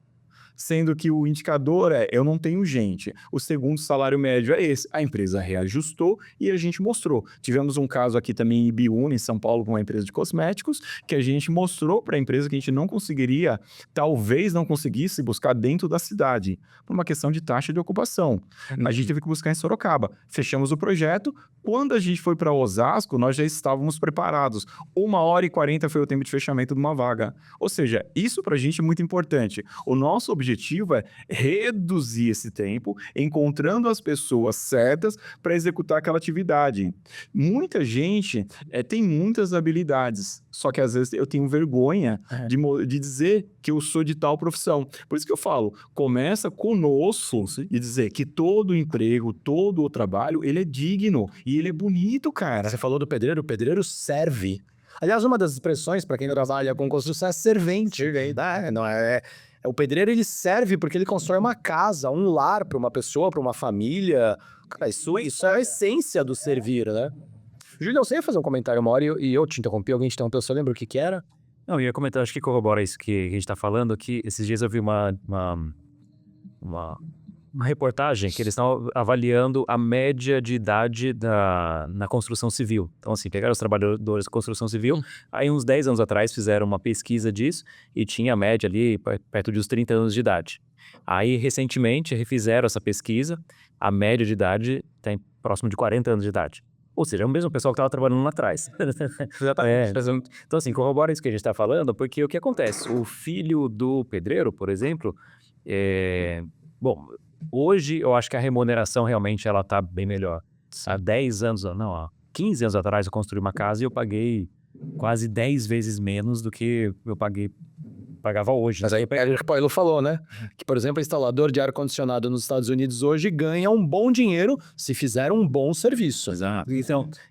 sendo que o indicador eu não tenho gente. O segundo salário médio é esse. A empresa reajustou e a gente mostrou. Tivemos um caso aqui também em Ibiúna, em São Paulo, com uma empresa de cosméticos, que a gente mostrou para a empresa que a gente não conseguiria, talvez não conseguisse buscar dentro da cidade, por uma questão de taxa de ocupação. A gente teve que buscar em Sorocaba. Fechamos o projeto. Quando a gente foi para Osasco, nós já estávamos preparados. 1h40 foi o tempo de fechamento de uma vaga. Ou seja, isso para a gente é muito importante. O nosso objetivo é reduzir esse tempo, encontrando as pessoas certas para executar aquela atividade. Muita gente tem muitas habilidades, só que às vezes eu tenho vergonha de dizer que eu sou de tal profissão. Por isso que eu falo, começa conosco e dizer que todo emprego, todo o trabalho, ele é digno e ele é bonito, cara. Você falou do pedreiro, o pedreiro serve. Aliás, uma das expressões para quem trabalha com construção é servente. Não é... O pedreiro, ele serve porque ele constrói uma casa, um lar para uma pessoa, para uma família. Cara, isso é a essência do servir, né? Julião, você ia fazer um comentário uma hora e eu te interrompi, alguém te interrompeu, você lembra o que era? Não, eu ia comentar, acho que corrobora isso que a gente tá falando, que esses dias eu vi uma reportagem que eles estão avaliando a média de idade na construção civil. Então, assim, pegaram os trabalhadores da construção civil, aí uns 10 anos atrás fizeram uma pesquisa disso e tinha a média ali perto de uns 30 anos de idade. Aí, recentemente, refizeram essa pesquisa, a média de idade tem próximo de 40 anos de idade. Ou seja, é o mesmo pessoal que estava trabalhando lá atrás. Então, assim, corrobora isso que a gente está falando, porque o que acontece? O filho do pedreiro, por exemplo, bom, Hoje, eu acho que a remuneração realmente ela tá bem melhor. Há 10 anos, não, há 15 anos atrás eu construí uma casa e eu paguei quase 10 vezes menos do que eu pagava hoje. Mas aí é o que o Paulo falou, né? Que, por exemplo, instalador de ar-condicionado nos Estados Unidos hoje ganha um bom dinheiro se fizer um bom serviço. Exato.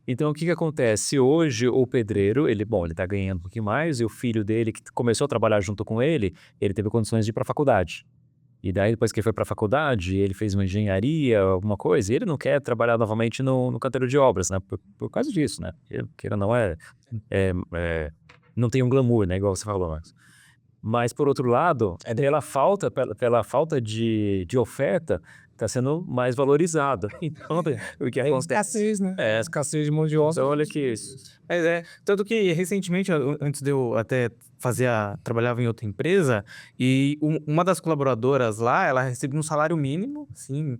Então o que acontece? Hoje o pedreiro, ele tá ganhando um pouquinho mais e o filho dele, que começou a trabalhar junto com ele teve condições de ir para a faculdade. E daí, depois que ele foi para a faculdade, ele fez uma engenharia, alguma coisa, e ele não quer trabalhar novamente no canteiro de obras, né? Por causa disso, né? Queira não não tem um glamour, né? Igual você falou, Marcos. Mas, por outro lado, pela falta de oferta, está sendo mais valorizado. Então, o que acontece? Escassez, né? Escassez de mão de obra. Então, olha que isso. Tanto que recentemente, antes de eu até trabalhava em outra empresa, e uma das colaboradoras lá, ela recebia um salário mínimo, assim,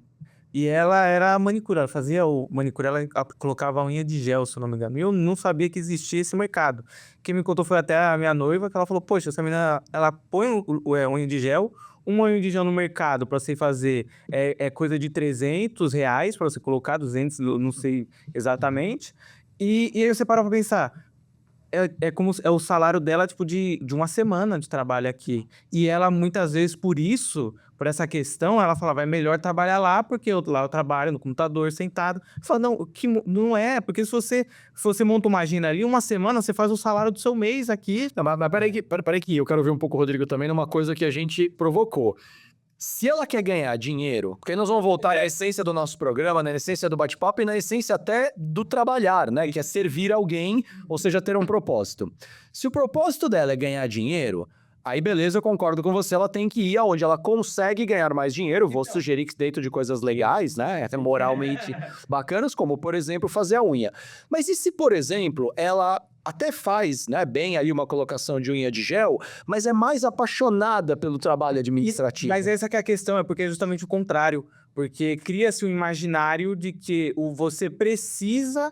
e ela era manicure, ela fazia o manicure, ela colocava a unha de gel, se eu não me engano, e eu não sabia que existia esse mercado. Quem me contou foi até a minha noiva, que ela falou, poxa, essa menina, ela põe unha de gel, uma unha de gel no mercado para você fazer é coisa de R$ 300 para você colocar, 200, não sei exatamente, e aí você para pra pensar, é o salário dela, tipo, de uma semana de trabalho aqui. E ela, muitas vezes, por essa questão, ela falava, é melhor trabalhar lá, porque lá eu trabalho no computador, sentado. Fala, não, não é, porque se você monta uma agenda ali, uma semana, você faz o salário do seu mês aqui. Não, mas peraí que eu quero ouvir um pouco o Rodrigo também numa coisa que a gente provocou. Se ela quer ganhar dinheiro, porque aí nós vamos voltar à essência do nosso programa, né? Na essência do bate-papo e na essência até do trabalhar, né? Que é servir alguém, ou seja, ter um propósito. Se o propósito dela é ganhar dinheiro, aí beleza, eu concordo com você, ela tem que ir aonde ela consegue ganhar mais dinheiro, vou sugerir que dentro de coisas legais, né? Até moralmente bacanas, como, por exemplo, fazer a unha. Mas e se, por exemplo, ela até faz, né, bem ali uma colocação de unha de gel, mas é mais apaixonada pelo trabalho administrativo. Mas essa que é a questão, é porque é justamente o contrário. Porque cria-se um imaginário de que você precisa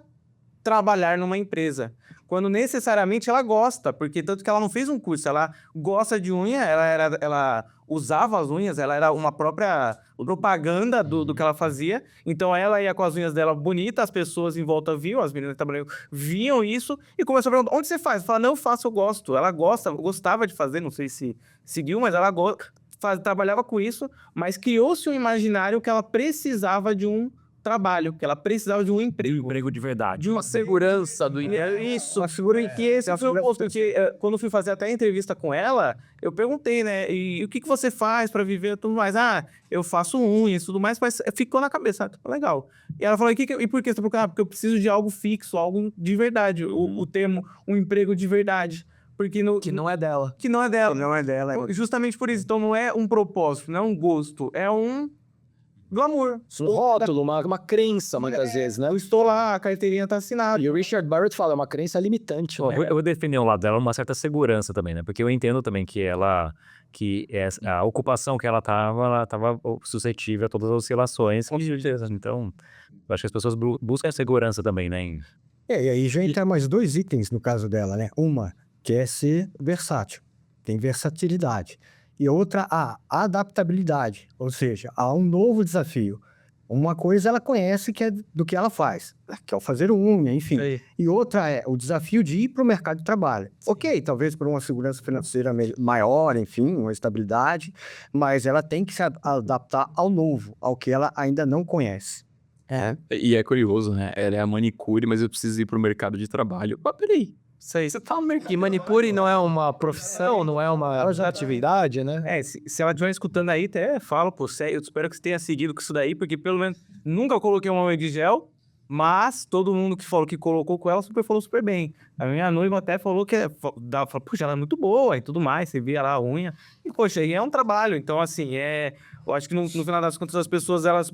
trabalhar numa empresa. Quando necessariamente ela gosta, porque tanto que ela não fez um curso, ela gosta de unha, ela usava as unhas, ela era uma própria propaganda do que ela fazia, então ela ia com as unhas dela bonitas, as pessoas em volta viam, as meninas que trabalham viam isso, e começou a perguntar, onde você faz? Fala, não, eu faço, eu gosto. Ela gostava de fazer, não sei se seguiu, mas ela trabalhava com isso, mas criou-se um imaginário que ela precisava de um trabalho, que ela precisava de um emprego. Um emprego de verdade. De uma segurança do Isso, uma figura que esse foi o ponto, porque quando eu fui fazer até a entrevista com ela, eu perguntei, né, e o que você faz pra viver e tudo mais? Ah, eu faço unhas e tudo mais, mas ficou na cabeça, legal. E ela falou, e por que você tá procurando? Porque eu preciso de algo fixo, algo de verdade, o termo, um emprego de verdade. Porque que não é dela. Que não é dela. Não é dela. Justamente por isso, então não é um propósito, não é um gosto, é um glamour. Um rótulo, uma crença, muitas vezes, né? Eu estou lá, a carteirinha tá assinada. E o Richard Barrett fala, é uma crença limitante, né? Eu vou defender um lado dela uma certa segurança também, né? Porque eu entendo também que a ocupação que ela tava suscetível a todas as oscilações. Então, eu acho que as pessoas buscam a segurança também, né? E aí já entra mais 2 itens no caso dela, né? Uma, que é ser versátil, tem versatilidade. E outra, a adaptabilidade, ou seja, há um novo desafio. Uma coisa ela conhece que é do que ela faz, que é o fazer unha, enfim. E outra é o desafio de ir para o mercado de trabalho. Ok, talvez por uma segurança financeira maior, enfim, uma estabilidade, mas ela tem que se adaptar ao novo, ao que ela ainda não conhece. E é curioso, né? Ela é a manicure, mas eu preciso ir pro mercado de trabalho. Mas peraí, Isso aí. Você tá que manicure não é uma profissão, não é uma atividade, né? Se ela estiver escutando aí, até falo, pô, eu espero que você tenha seguido com isso daí, porque pelo menos nunca coloquei uma unha de gel, mas todo mundo que falou que colocou com ela falou super bem. A minha noiva até falou que, poxa, ela é muito boa e tudo mais, você via lá a unha. E, poxa, aí é um trabalho. Então, assim, eu acho que no final das contas as pessoas, elas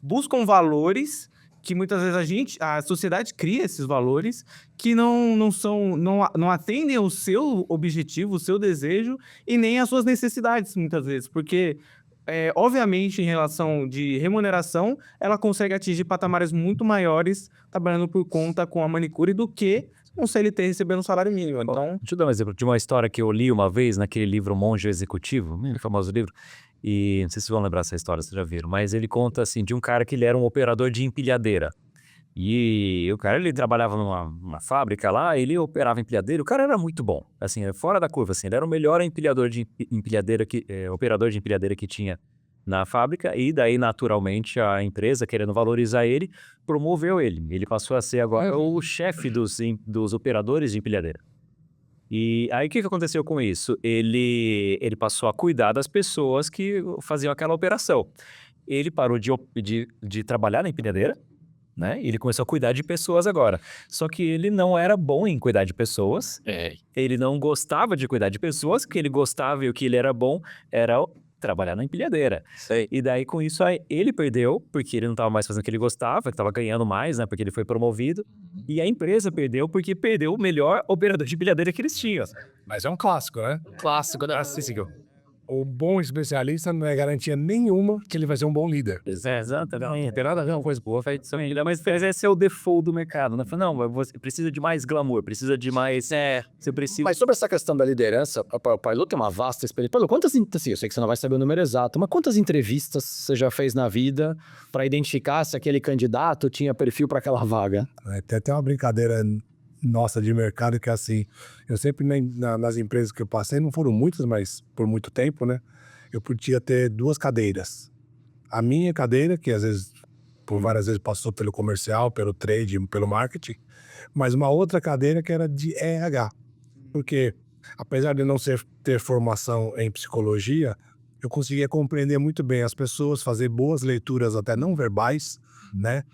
buscam valores que muitas vezes a sociedade cria esses valores que não atendem ao seu objetivo, o seu desejo e nem às suas necessidades, muitas vezes. Porque, obviamente, em relação de remuneração, ela consegue atingir patamares muito maiores trabalhando por conta com a manicure do que um CLT recebendo um salário mínimo. Então, deixa eu dar um exemplo de uma história que eu li uma vez naquele livro Monge Executivo, famoso livro. E não sei se vocês vão lembrar essa história, vocês já viram, mas ele conta assim de um cara que ele era um operador de empilhadeira. E o cara, ele trabalhava numa fábrica lá, ele operava empilhadeira, o cara era muito bom, assim, fora da curva, assim, ele era o melhor empilhador de empilhadeira operador de empilhadeira que tinha na fábrica, e daí, naturalmente, a empresa, querendo valorizar ele, promoveu ele. Ele passou a ser agora o chefe dos operadores de empilhadeira. E aí, o que aconteceu com isso? Ele passou a cuidar das pessoas que faziam aquela operação. Ele parou de trabalhar na empilhadeira, né? Ele começou a cuidar de pessoas agora. Só que ele não era bom em cuidar de pessoas. Ele não gostava de cuidar de pessoas. O que ele gostava e o que ele era bom era trabalhar na empilhadeira. E daí, com isso, aí, ele perdeu, porque ele não estava mais fazendo o que ele gostava, que estava ganhando mais, né? Porque ele foi promovido. E a empresa perdeu porque perdeu o melhor operador de empilhadeira que eles tinham. Mas é um clássico, né? Clássico, né? O bom especialista não é garantia nenhuma que ele vai ser um bom líder. Exato, não tem nada a ver com uma coisa boa, mas esse é o default do mercado, né? Não, mas você precisa de mais glamour, precisa de mais... Você precisa... Mas sobre essa questão da liderança, o Pailu tem uma vasta experiência. Pailu, assim, eu sei que você não vai saber o número exato, mas quantas entrevistas você já fez na vida para identificar se aquele candidato tinha perfil para aquela vaga? Tem até uma brincadeira nossa de mercado que é assim, eu sempre nas empresas que eu passei, não foram muitas, mas por muito tempo, né? Eu podia ter 2 cadeiras. A minha cadeira, que às vezes, por várias vezes passou pelo comercial, pelo trade, pelo marketing, mas uma outra cadeira que era de RH. Porque, apesar de não ter formação em psicologia, eu conseguia compreender muito bem as pessoas, fazer boas leituras até não verbais, né?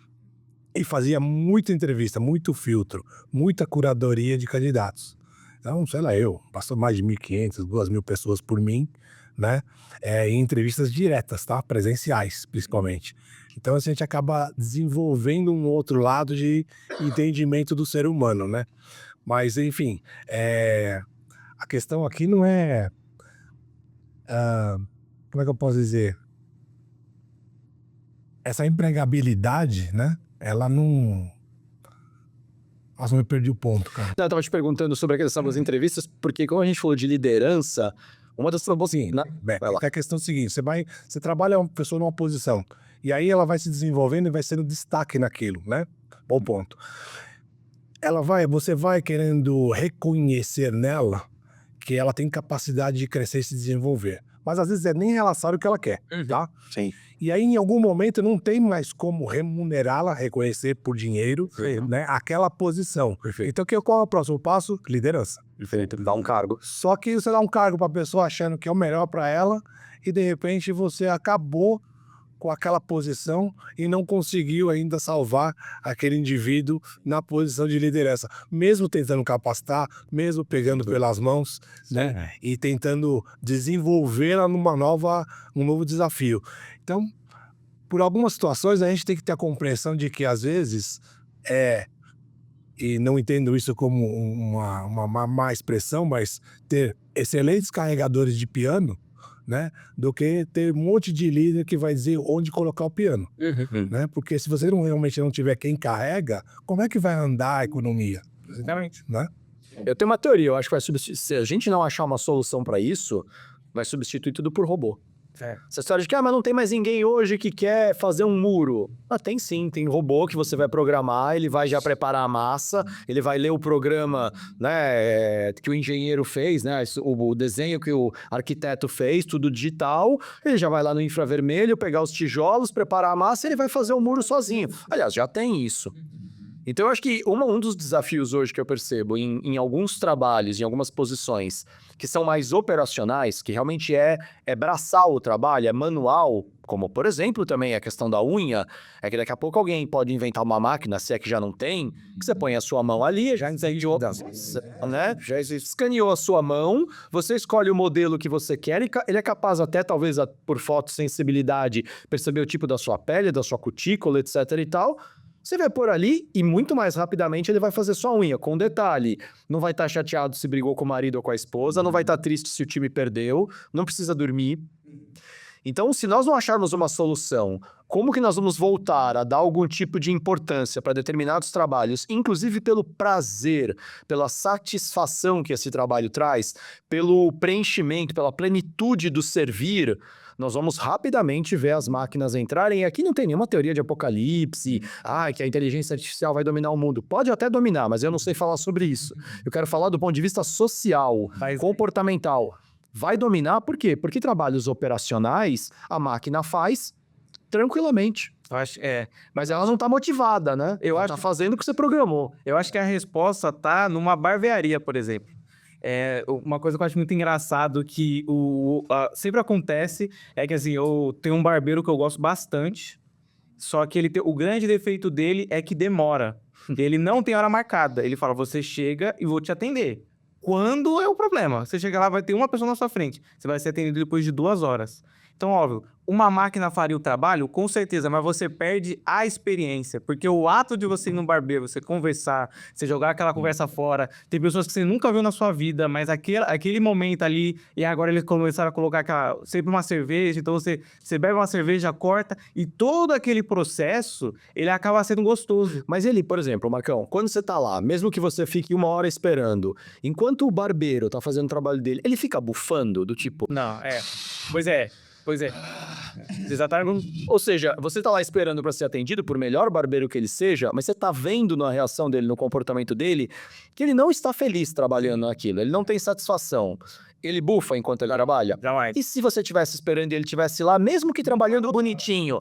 E fazia muita entrevista, muito filtro, muita curadoria de candidatos. Então, sei lá, passou mais de 1.500, 2.000 pessoas por mim, né? Em entrevistas diretas, tá? Presenciais, principalmente. Então, assim, a gente acaba desenvolvendo um outro lado de entendimento do ser humano, né? Mas, enfim, a questão aqui não é... como é que eu posso dizer? Essa empregabilidade, né? Ela não... Nossa, eu perdi o ponto, cara. Não, eu tava te perguntando sobre a questão das entrevistas, porque como a gente falou de liderança, uma das... Sim, Vai lá. é a questão seguinte, você trabalha uma pessoa numa posição, e aí ela vai se desenvolvendo e vai sendo destaque naquilo, né? Bom ponto. Você vai querendo reconhecer nela que ela tem capacidade de crescer e se desenvolver. Mas às vezes é nem relação o que ela quer, tá? Sim. E aí, em algum momento, não tem mais como remunerá-la, reconhecer por dinheiro, né, aquela posição. Então, qual é o próximo passo? Liderança. Perfeito. Dá um cargo. Só que você dá um cargo para a pessoa achando que é o melhor para ela e, de repente, você acabou com aquela posição e não conseguiu ainda salvar aquele indivíduo na posição de liderança. Mesmo tentando capacitar, mesmo pegando pelas mãos, né? E tentando desenvolvê-la um novo desafio. Então, por algumas situações, a gente tem que ter a compreensão de que, às vezes, e não entendo isso como uma má expressão, mas ter excelentes carregadores de piano, né, do que ter um monte de líder que vai dizer onde colocar o piano, né? Porque se você realmente não tiver quem carrega, como é que vai andar a economia? Exatamente. Né? Eu tenho uma teoria, eu acho que vai substituir. Se a gente não achar uma solução para isso, vai substituir tudo por robô. Essa história de que, mas não tem mais ninguém hoje que quer fazer um muro. Tem sim, tem robô que você vai programar, ele vai já preparar a massa, ele vai ler o programa, né, que o engenheiro fez, né, o desenho que o arquiteto fez, tudo digital, ele já vai lá no infravermelho, pegar os tijolos, preparar a massa e ele vai fazer o muro sozinho. Aliás, já tem isso. Então eu acho que um dos desafios hoje que eu percebo em alguns trabalhos, em algumas posições que são mais operacionais, que realmente é braçal o trabalho, é manual, como por exemplo também a questão da unha, é que daqui a pouco alguém pode inventar uma máquina, se é que já não tem, que você põe a sua mão ali, já escaneou, né? Já escaneou a sua mão, você escolhe o modelo que você quer e ele é capaz até, talvez por fotossensibilidade, perceber o tipo da sua pele, da sua cutícula, etc e tal. Você vai pôr ali e muito mais rapidamente ele vai fazer sua unha, com detalhe. Não vai estar chateado se brigou com o marido ou com a esposa, não vai estar triste se o time perdeu, não precisa dormir. Então, se nós não acharmos uma solução, como que nós vamos voltar a dar algum tipo de importância para determinados trabalhos, inclusive pelo prazer, pela satisfação que esse trabalho traz, pelo preenchimento, pela plenitude do servir, nós vamos rapidamente ver as máquinas entrarem. E aqui não tem nenhuma teoria de apocalipse, que a inteligência artificial vai dominar o mundo. Pode até dominar, mas eu não sei falar sobre isso. Eu quero falar do ponto de vista social, comportamental. Vai dominar por quê? Porque trabalhos operacionais a máquina faz tranquilamente. Eu acho, Mas ela não tá motivada, né? Ela tá fazendo o que você programou. eu acho que a resposta tá numa barbearia, por exemplo. Uma coisa que eu acho muito engraçado que sempre acontece é que assim, eu tenho um barbeiro que eu gosto bastante, só que o grande defeito dele é que demora. Ele não tem hora marcada. Ele fala, você chega e vou te atender. Quando é o problema? Você chega lá, vai ter uma pessoa na sua frente. Você vai ser atendido depois de 2 horas. Então, óbvio, uma máquina faria o trabalho, com certeza, mas você perde a experiência. Porque o ato de você ir no barbeiro, você conversar, você jogar aquela conversa fora, tem pessoas que você nunca viu na sua vida, mas aquele momento ali, e agora eles começaram a colocar sempre uma cerveja, então você bebe uma cerveja, corta, e todo aquele processo, ele acaba sendo gostoso. Mas ele, por exemplo, Marcão, quando você tá lá, mesmo que você fique 1 hora esperando, enquanto o barbeiro tá fazendo o trabalho dele, ele fica bufando, do tipo... Não, Pois é. Exatamente. Ou seja, você tá lá esperando para ser atendido, por melhor barbeiro que ele seja, mas você tá vendo na reação dele, no comportamento dele, que ele não está feliz trabalhando naquilo, ele não tem satisfação. Ele bufa enquanto ele trabalha? Jamais. E se você estivesse esperando e ele estivesse lá, mesmo que trabalhando bonitinho?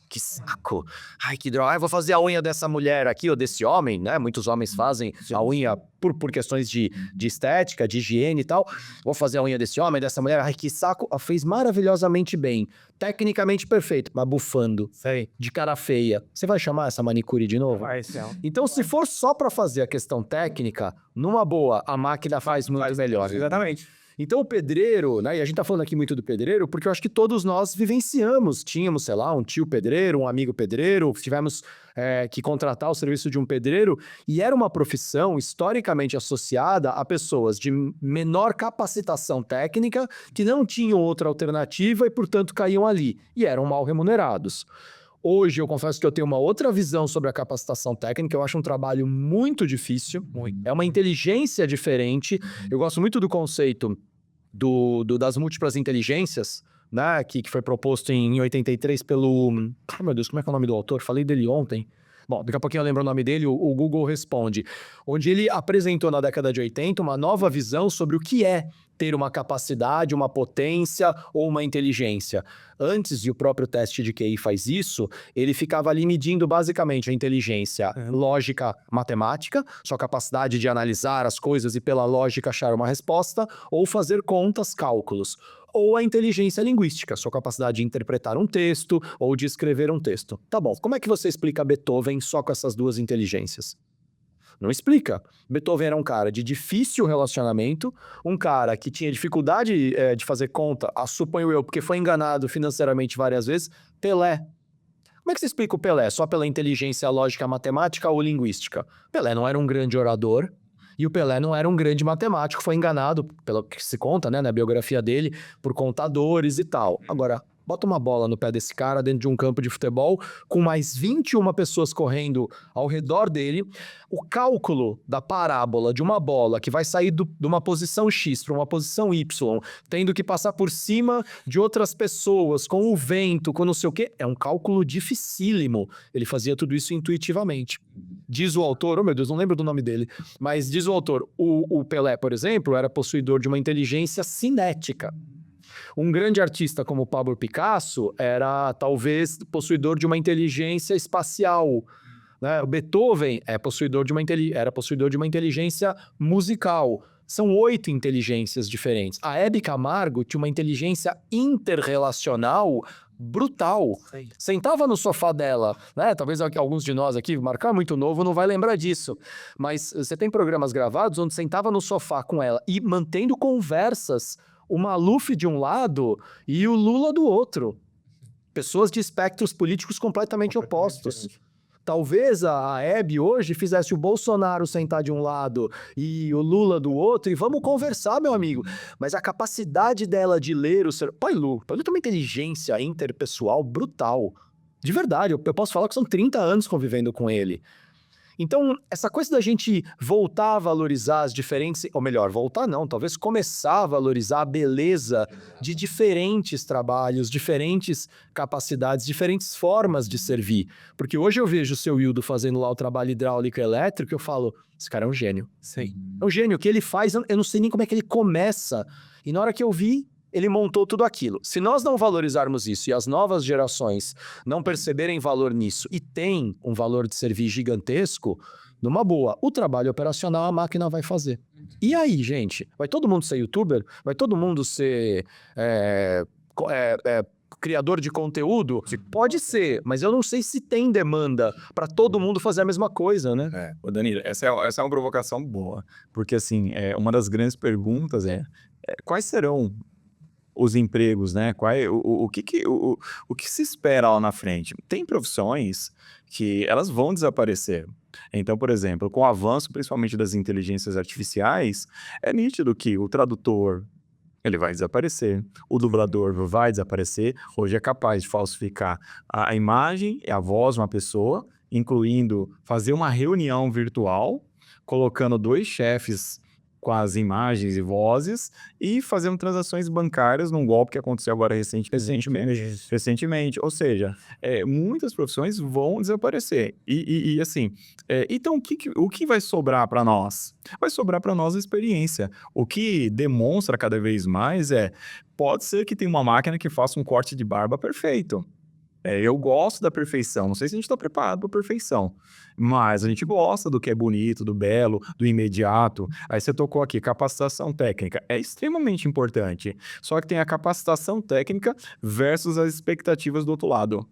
Que saco. Ai, que droga. Eu vou fazer a unha dessa mulher aqui, ou desse homem, né? Muitos homens fazem a unha por questões de estética, de higiene e tal. Vou fazer a unha desse homem, dessa mulher. Ai, que saco. Ela fez maravilhosamente bem. Tecnicamente perfeito, mas bufando. Sei. De cara feia. Você vai chamar essa manicure de novo? Vai, Céu. Então, se for só para fazer a questão técnica, numa boa, a máquina faz muito melhor. Exatamente. Então o pedreiro, né, e a gente tá falando aqui muito do pedreiro, porque eu acho que todos nós vivenciamos, tínhamos, sei lá, um tio pedreiro, um amigo pedreiro, tivemos que contratar o serviço de um pedreiro, e era uma profissão historicamente associada a pessoas de menor capacitação técnica, que não tinham outra alternativa e, portanto, caíam ali, e eram mal remunerados. Hoje, eu confesso que eu tenho uma outra visão sobre a capacitação técnica. Eu acho um trabalho muito difícil. É uma inteligência diferente. Eu gosto muito do conceito das múltiplas inteligências, né? Que foi proposto em 83 pelo... Oh, meu Deus, como é que é o nome do autor? Falei dele ontem. Bom, daqui a pouquinho eu lembro o nome dele, o Google Responde. Onde ele apresentou na década de 80 uma nova visão sobre o que é ter uma capacidade, uma potência ou uma inteligência. Antes, e o próprio teste de QI faz isso, ele ficava ali medindo basicamente a inteligência lógica matemática, sua capacidade de analisar as coisas e pela lógica achar uma resposta, ou fazer contas, cálculos. Ou a inteligência linguística, sua capacidade de interpretar um texto ou de escrever um texto. Tá bom, como é que você explica Beethoven só com essas duas inteligências? Não explica. Beethoven era um cara de difícil relacionamento, um cara que tinha dificuldade de fazer conta, suponho eu, porque foi enganado financeiramente várias vezes. Pelé. Como é que você explica o Pelé? Só pela inteligência lógica matemática ou linguística? Pelé não era um grande orador, e o Pelé não era um grande matemático, foi enganado, pelo que se conta, né, na biografia dele, por contadores e tal. Agora, bota uma bola no pé desse cara dentro de um campo de futebol, com mais 21 pessoas correndo ao redor dele. O cálculo da parábola de uma bola que vai sair de uma posição X para uma posição Y, tendo que passar por cima de outras pessoas, com o vento, com não sei o quê, é um cálculo dificílimo. Ele fazia tudo isso intuitivamente. Diz o autor, oh meu Deus, não lembro do nome dele, mas diz o autor, o Pelé, por exemplo, era possuidor de uma inteligência cinética. Um grande artista como Pablo Picasso era, talvez, possuidor de uma inteligência espacial, né? O Beethoven era possuidor de uma inteligência musical. São 8 inteligências diferentes. A Hebe Camargo tinha uma inteligência interrelacional brutal. Sentava no sofá dela, né? Talvez alguns de nós aqui, Marcar muito novo, não vai lembrar disso. Mas você tem programas gravados onde sentava no sofá com ela e mantendo conversas, o Maluf de um lado e o Lula do outro. Pessoas de espectros políticos completamente opostos. Talvez a Hebe hoje fizesse o Bolsonaro sentar de um lado e o Lula do outro, e vamos conversar, meu amigo. Mas a capacidade dela de ler o ser... Pailu tem uma inteligência interpessoal brutal. De verdade, eu posso falar que são 30 anos convivendo com ele. Então, essa coisa da gente voltar a valorizar as diferentes... Ou melhor, voltar não, talvez começar a valorizar a beleza de diferentes trabalhos, diferentes capacidades, diferentes formas de servir. Porque hoje eu vejo o seu Wildo fazendo lá o trabalho hidráulico e elétrico, eu falo, esse cara é um gênio. Sim. É um gênio. O que ele faz, eu não sei nem como é que ele começa. E na hora que eu vi, ele montou tudo aquilo. Se nós não valorizarmos isso e as novas gerações não perceberem valor nisso e tem um valor de servir gigantesco, numa boa, o trabalho operacional a máquina vai fazer. E aí, gente? Vai todo mundo ser youtuber? Vai todo mundo ser criador de conteúdo? Pode ser, mas eu não sei se tem demanda para todo mundo fazer a mesma coisa, né? Ô Danilo, essa é uma provocação boa, porque assim, uma das grandes perguntas quais serão os empregos, né? O que se espera lá na frente? Tem profissões que elas vão desaparecer. Então, por exemplo, com o avanço principalmente das inteligências artificiais, é nítido que o tradutor, ele vai desaparecer, o dublador vai desaparecer. Hoje é capaz de falsificar a imagem e a voz de uma pessoa, incluindo fazer uma reunião virtual, colocando 2 chefes com as imagens e vozes e fazendo transações bancárias num golpe que aconteceu agora recentemente. Ou seja, muitas profissões vão desaparecer. Então, o que vai sobrar para nós? Vai sobrar para nós a experiência. O que demonstra cada vez mais pode ser que tenha uma máquina que faça um corte de barba perfeito. Eu gosto da perfeição, não sei se a gente está preparado para a perfeição, mas a gente gosta do que é bonito, do belo, do imediato. Aí você tocou aqui, capacitação técnica, é extremamente importante, só que tem a capacitação técnica versus as expectativas do outro lado.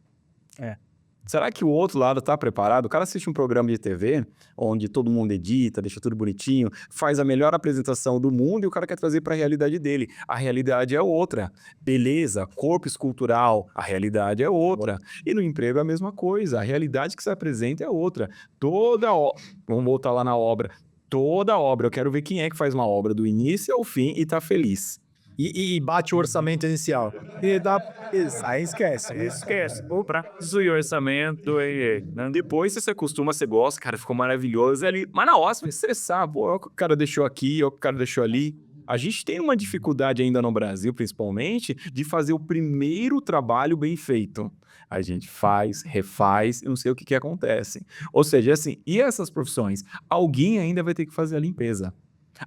Será que o outro lado está preparado? O cara assiste um programa de TV, onde todo mundo edita, deixa tudo bonitinho, faz a melhor apresentação do mundo e o cara quer trazer para a realidade dele. A realidade é outra. Beleza, corpo escultural, a realidade é outra. E no emprego é a mesma coisa, a realidade que se apresenta é outra. Vamos voltar lá na obra. Toda obra, eu quero ver quem é que faz uma obra do início ao fim e tá feliz. E bate o orçamento inicial. Aí esquece. O prazo e orçamento, né? Depois você acostuma, você gosta, cara, ficou maravilhoso ali. Mas na hora você vai estressar, pô, olha o que o cara deixou aqui, olha o que o cara deixou ali. A gente tem uma dificuldade ainda no Brasil, principalmente, de fazer o primeiro trabalho bem feito. A gente faz, refaz e não sei o que acontece. Ou seja, assim, e essas profissões? Alguém ainda vai ter que fazer a limpeza.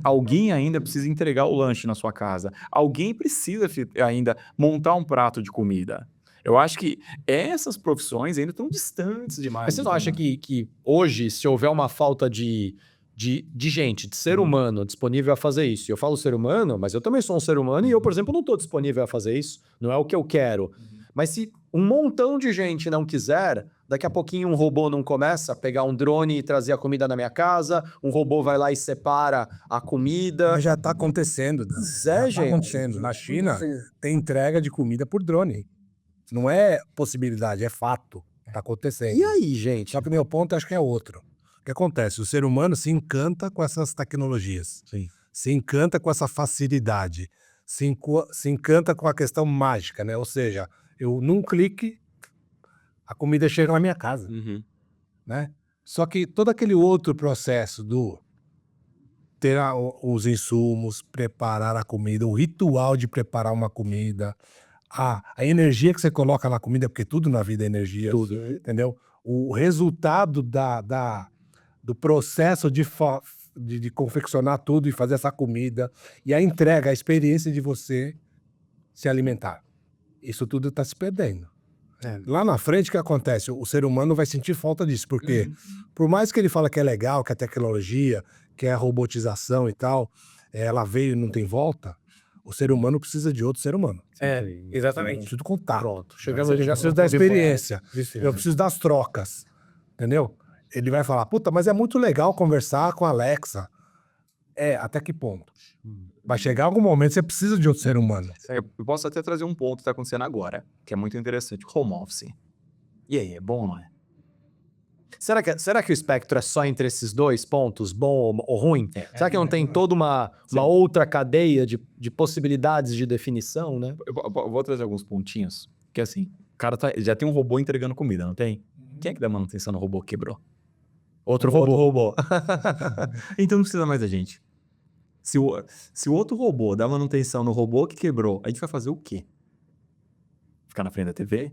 Alguém ainda precisa entregar o lanche na sua casa. Alguém precisa ainda montar um prato de comida. Eu acho que essas profissões ainda estão distantes demais. Mas você não acha que hoje, se houver uma falta de gente, de ser humano disponível a fazer isso, e eu falo ser humano, mas eu também sou um ser humano e eu, por exemplo, não estou disponível a fazer isso, não é o que eu quero. Mas se um montão de gente não quiser, daqui a pouquinho um robô não começa a pegar um drone e trazer a comida na minha casa, um robô vai lá e separa a comida. Mas já está acontecendo. Gente. Acontecendo. Na China, tem entrega de comida por drone. Não é possibilidade, é fato. Está acontecendo. E aí, gente? Só que o meu ponto acho que é outro. O que acontece? O ser humano se encanta com essas tecnologias. Sim. Se encanta com essa facilidade. Se encanta com a questão mágica, né? Ou seja, eu num clique, a comida chega na minha casa. Né? Só que todo aquele outro processo do ter os insumos, preparar a comida, o ritual de preparar uma comida, a energia que você coloca na comida, porque tudo na vida é energia, tudo, entendeu? O resultado do processo de confeccionar tudo e fazer essa comida, e a entrega, a experiência de você se alimentar. Isso tudo está se perdendo. Lá na frente, o que acontece? O ser humano vai sentir falta disso, porque por mais que ele fala que é legal, que a tecnologia, que é a robotização e tal, ela veio e não tem volta, o ser humano precisa de outro ser humano. Exatamente. Eu preciso contar. Pronto. Eu preciso da experiência. Eu preciso das trocas. Entendeu? Ele vai falar, puta, mas é muito legal conversar com a Alexa. Até que ponto? Vai chegar algum momento que você precisa de outro ser humano. Eu posso até trazer um ponto que está acontecendo agora, que é muito interessante. Home office. E aí, é bom, não é? Será que o espectro é só entre esses dois pontos, bom ou ruim? Será que não tem toda uma outra cadeia de possibilidades de definição, né? Eu vou trazer alguns pontinhos, que assim, o cara já tem um robô entregando comida, não tem? Quem é que dá manutenção no robô que quebrou? Outro robô. Então não precisa mais da gente. Se o outro robô dá manutenção no robô que quebrou, a gente vai fazer o quê? Ficar na frente da TV?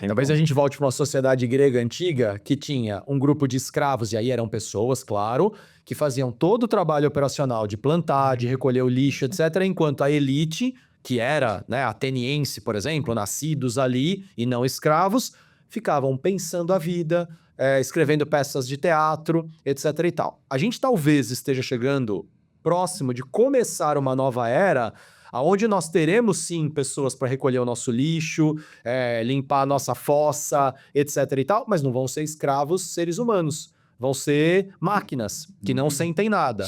Talvez a gente volte para uma sociedade grega antiga que tinha um grupo de escravos, e aí eram pessoas, claro, que faziam todo o trabalho operacional de plantar, de recolher o lixo, etc., enquanto a elite, que era, né, ateniense, por exemplo, nascidos ali e não escravos, ficavam pensando a vida, escrevendo peças de teatro, etc. e tal. A gente talvez esteja chegando próximo de começar uma nova era aonde nós teremos sim pessoas para recolher o nosso lixo, limpar a nossa fossa, etc. e tal, mas não vão ser escravos seres humanos. Vão ser máquinas que não sentem nada.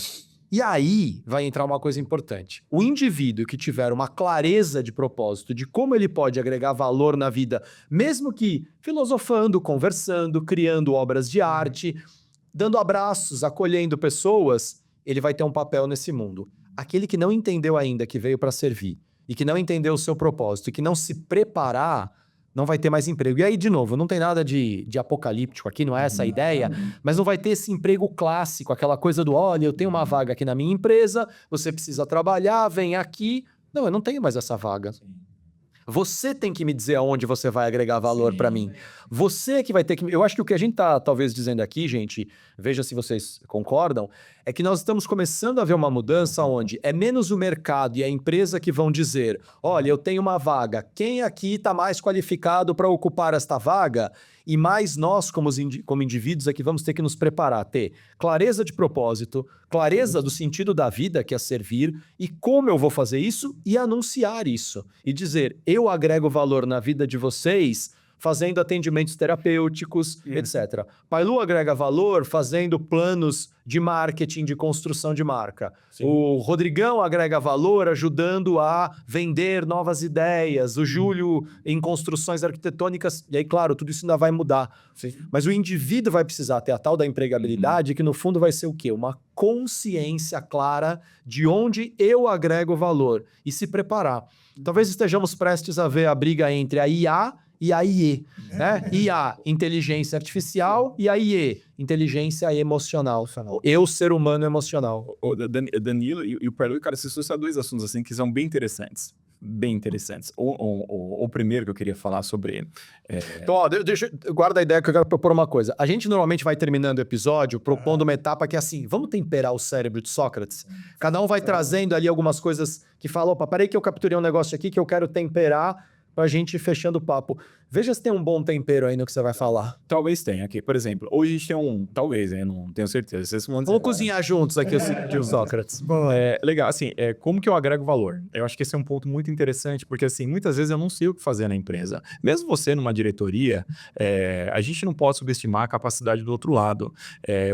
E aí vai entrar uma coisa importante. O indivíduo que tiver uma clareza de propósito de como ele pode agregar valor na vida, mesmo que filosofando, conversando, criando obras de arte, dando abraços, acolhendo pessoas, ele vai ter um papel nesse mundo. Aquele que não entendeu ainda que veio para servir e que não entendeu o seu propósito e que não se preparar, não vai ter mais emprego. E aí, de novo, não tem nada de apocalíptico aqui, não é essa a ideia, mas não vai ter esse emprego clássico, aquela coisa do, olha, eu tenho uma vaga aqui na minha empresa, você precisa trabalhar, vem aqui. Não, eu não tenho mais essa vaga. Você tem que me dizer aonde você vai agregar valor para mim. Você que vai ter que... Eu acho que o que a gente tá talvez dizendo aqui, gente, veja se vocês concordam, é que nós estamos começando a ver uma mudança onde é menos o mercado e a empresa que vão dizer, olha, eu tenho uma vaga, quem aqui está mais qualificado para ocupar esta vaga? E mais nós, como indivíduos, é que vamos ter que nos preparar, ter clareza de propósito, clareza do sentido da vida, que é servir, e como eu vou fazer isso e anunciar isso. E dizer, eu agrego valor na vida de vocês fazendo atendimentos terapêuticos, etc. Pailu agrega valor fazendo planos de marketing, de construção de marca. Sim. O Rodrigão agrega valor ajudando a vender novas ideias. O Júlio em construções arquitetônicas. E aí, claro, tudo isso ainda vai mudar. Sim. Mas o indivíduo vai precisar ter a tal da empregabilidade, que no fundo vai ser o quê? Uma consciência clara de onde eu agrego valor e se preparar. Talvez estejamos prestes a ver a briga entre a IA e a IE, né? IA, inteligência artificial, e a IE, inteligência emocional. Eu, ser humano emocional. O Danilo e o Pailu, cara, vocês trouxeram dois assuntos assim que são bem interessantes. Bem interessantes. O primeiro que eu queria falar sobre... Então, ó, guarda a ideia que eu quero propor uma coisa. A gente normalmente vai terminando o episódio propondo uma etapa que é assim, vamos temperar o cérebro de Sócrates? Cada um vai trazendo ali algumas coisas que falam, opa, peraí que eu capturei um negócio aqui que eu quero temperar pra gente ir fechando o papo. Veja se tem um bom tempero aí no que você vai falar. Talvez tenha aqui. Por exemplo, hoje a gente tem um... Talvez, não tenho certeza. Vocês vão dizer, vamos cozinhar juntos aqui o Sócrates. Bom, legal. Assim, como que eu agrego valor? Eu acho que esse é um ponto muito interessante, porque assim, muitas vezes eu não sei o que fazer na empresa. Mesmo você numa diretoria, a gente não pode subestimar a capacidade do outro lado.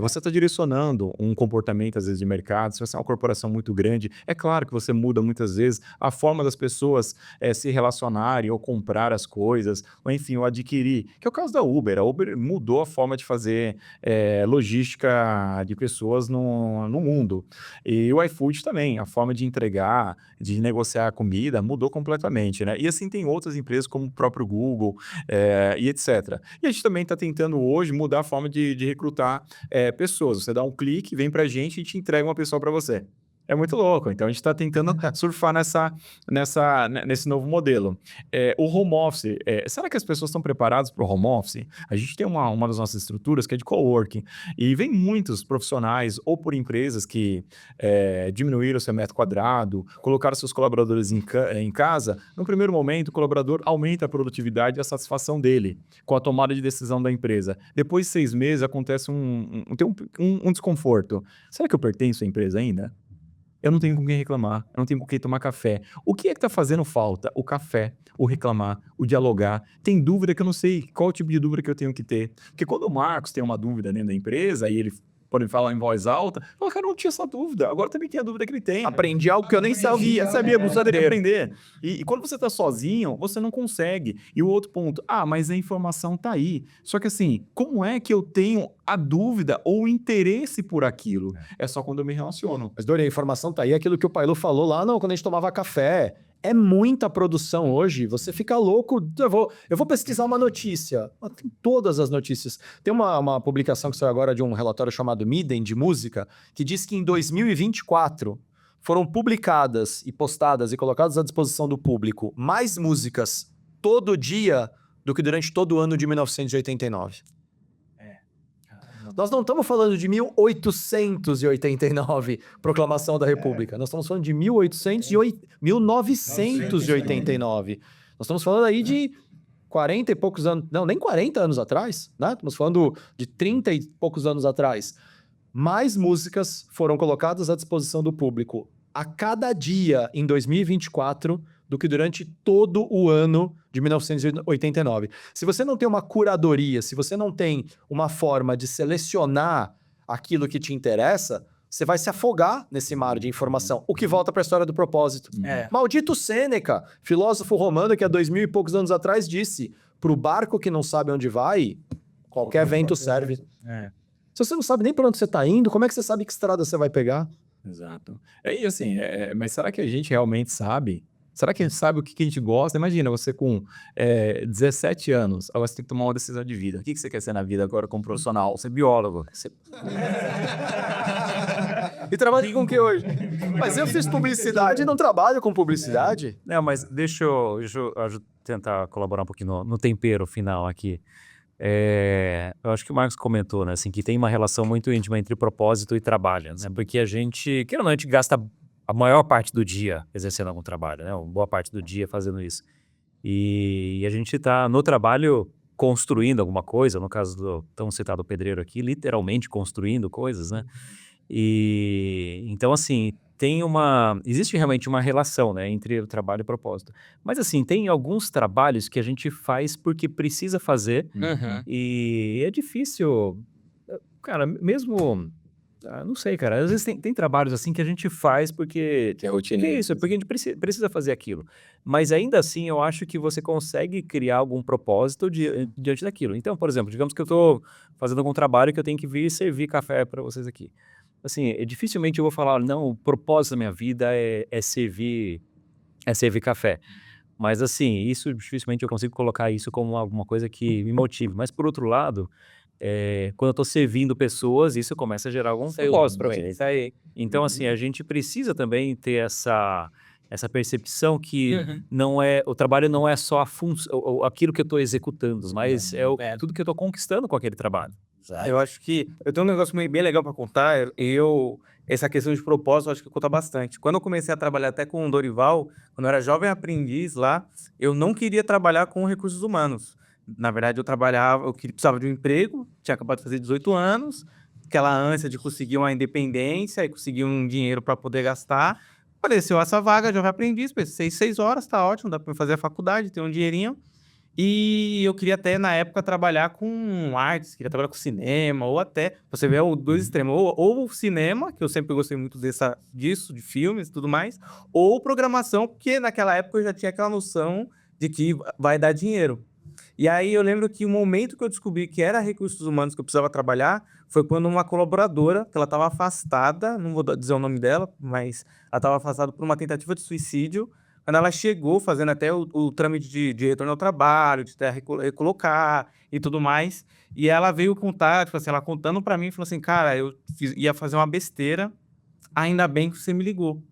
Você está direcionando um comportamento, às vezes, de mercado. Se você é uma corporação muito grande, é claro que você muda muitas vezes a forma das pessoas se relacionarem ou comprar as coisas, ou enfim, ou adquirir, que é o caso da Uber. A Uber mudou a forma de fazer logística de pessoas no mundo. E o iFood também, a forma de entregar, de negociar a comida, mudou completamente, né? E assim tem outras empresas como o próprio Google e etc. E a gente também está tentando hoje mudar a forma de recrutar pessoas. Você dá um clique, vem pra gente e te entrega uma pessoa para você. É muito louco. Então, a gente está tentando surfar nesse novo modelo. O home office. Será que as pessoas estão preparadas para o home office? A gente tem uma das nossas estruturas que é de coworking. E vem muitos profissionais ou por empresas que diminuíram o seu metro quadrado, colocaram seus colaboradores em casa. No primeiro momento, o colaborador aumenta a produtividade e a satisfação dele com a tomada de decisão da empresa. Depois de 6 meses, acontece um desconforto. Será que eu pertenço à empresa ainda? Eu não tenho com quem reclamar, eu não tenho com quem tomar café. O que é que tá fazendo falta? O café, o reclamar, o dialogar. Tem dúvida que eu não sei qual tipo de dúvida que eu tenho que ter. Porque quando o Marcos tem uma dúvida dentro da empresa e ele podem falar em voz alta. O cara não tinha essa dúvida, agora também tem a dúvida que ele tem. Aprendi algo que eu nem sabia. Sabia, precisa de aprender. E quando você tá sozinho, você não consegue. E o outro ponto, mas a informação tá aí. Só que assim, como é que eu tenho a dúvida ou o interesse por aquilo? É só quando eu me relaciono. Mas, Dori, a informação tá aí, aquilo que o Pailu falou lá, não, quando a gente tomava café. É muita produção hoje, você fica louco. Eu vou pesquisar uma notícia. Tem todas as notícias. Tem uma publicação que saiu agora de um relatório chamado Midem, de música, que diz que em 2024 foram publicadas e postadas e colocadas à disposição do público mais músicas todo dia do que durante todo o ano de 1989. Nós não estamos falando de 1889, Proclamação da República. Nós estamos falando de 1989. Nós estamos falando aí de 40 e poucos anos... Não, nem 40 anos atrás, né? Estamos falando de 30 e poucos anos atrás. Mais músicas foram colocadas à disposição do público a cada dia em 2024 do que durante todo o ano de 1989. Se você não tem uma curadoria, se você não tem uma forma de selecionar aquilo que te interessa, você vai se afogar nesse mar de informação, o que volta para a história do propósito. Maldito Sêneca, filósofo romano que há 2000 e poucos anos atrás disse, para o barco que não sabe onde vai, qualquer vento serve. Se você não sabe nem para onde você está indo, como é que você sabe que estrada você vai pegar? Exato. E assim, mas será que a gente realmente sabe? Será que a gente sabe o que a gente gosta? Imagina, você com 17 anos, agora você tem que tomar uma decisão de vida. O que você quer ser na vida agora como profissional? Ser biólogo. E trabalha com o que hoje? Mas eu fiz publicidade e não trabalho com publicidade. Não, mas deixa eu tentar colaborar um pouquinho no tempero final aqui. Eu acho que o Marcos comentou, né, assim, que tem uma relação muito íntima entre propósito e trabalho, né? Porque a gente, querendo ou não, a gente gasta a maior parte do dia exercendo algum trabalho, né? Uma boa parte do dia fazendo isso. E a gente está no trabalho construindo alguma coisa, no caso do tão citado pedreiro aqui, literalmente construindo coisas, né? E então, assim, existe realmente uma relação, né, entre o trabalho e o propósito. Mas assim, tem alguns trabalhos que a gente faz porque precisa fazer e é difícil, cara, mesmo, não sei, cara, às vezes tem trabalhos assim que a gente faz porque... Que é rotina. É isso, porque a gente precisa fazer aquilo. Mas ainda assim, eu acho que você consegue criar algum propósito diante daquilo. Então, por exemplo, digamos que eu estou fazendo algum trabalho que eu tenho que vir servir café para vocês aqui. Assim, dificilmente eu vou falar, não, o propósito da minha vida é servir café. Mas assim, isso dificilmente eu consigo colocar isso como alguma coisa que me motive. Mas por outro lado, quando eu estou servindo pessoas, isso começa a gerar algum propósito para mim. Então assim, a gente precisa também ter essa percepção que o trabalho não é só aquilo que eu estou executando, mas tudo que eu estou conquistando com aquele trabalho. Eu acho que eu tenho um negócio bem legal para contar. Essa questão de propósito, eu acho que conta bastante. Quando eu comecei a trabalhar até com o Dorival, quando eu era jovem aprendiz lá, eu não queria trabalhar com recursos humanos. Na verdade, eu precisava de um emprego, tinha acabado de fazer 18 anos, aquela ânsia de conseguir uma independência e conseguir um dinheiro para poder gastar. Apareceu essa vaga, jovem aprendiz, pensei, 6 horas, tá ótimo, dá para fazer a faculdade, ter um dinheirinho. E eu queria até, na época, trabalhar com artes, queria trabalhar com cinema, ou até, você vê os dois extremos, ou cinema, que eu sempre gostei muito disso, de filmes e tudo mais, ou programação, porque naquela época eu já tinha aquela noção de que vai dar dinheiro. E aí eu lembro que o momento que eu descobri que era recursos humanos que eu precisava trabalhar foi quando uma colaboradora, que ela estava afastada, não vou dizer o nome dela, mas ela estava afastada por uma tentativa de suicídio. Quando ela chegou, fazendo até o trâmite de retorno ao trabalho, de recolocar e tudo mais, e ela veio contar, tipo assim, ela contando pra mim, falou assim, cara, ia fazer uma besteira, ainda bem que você me ligou.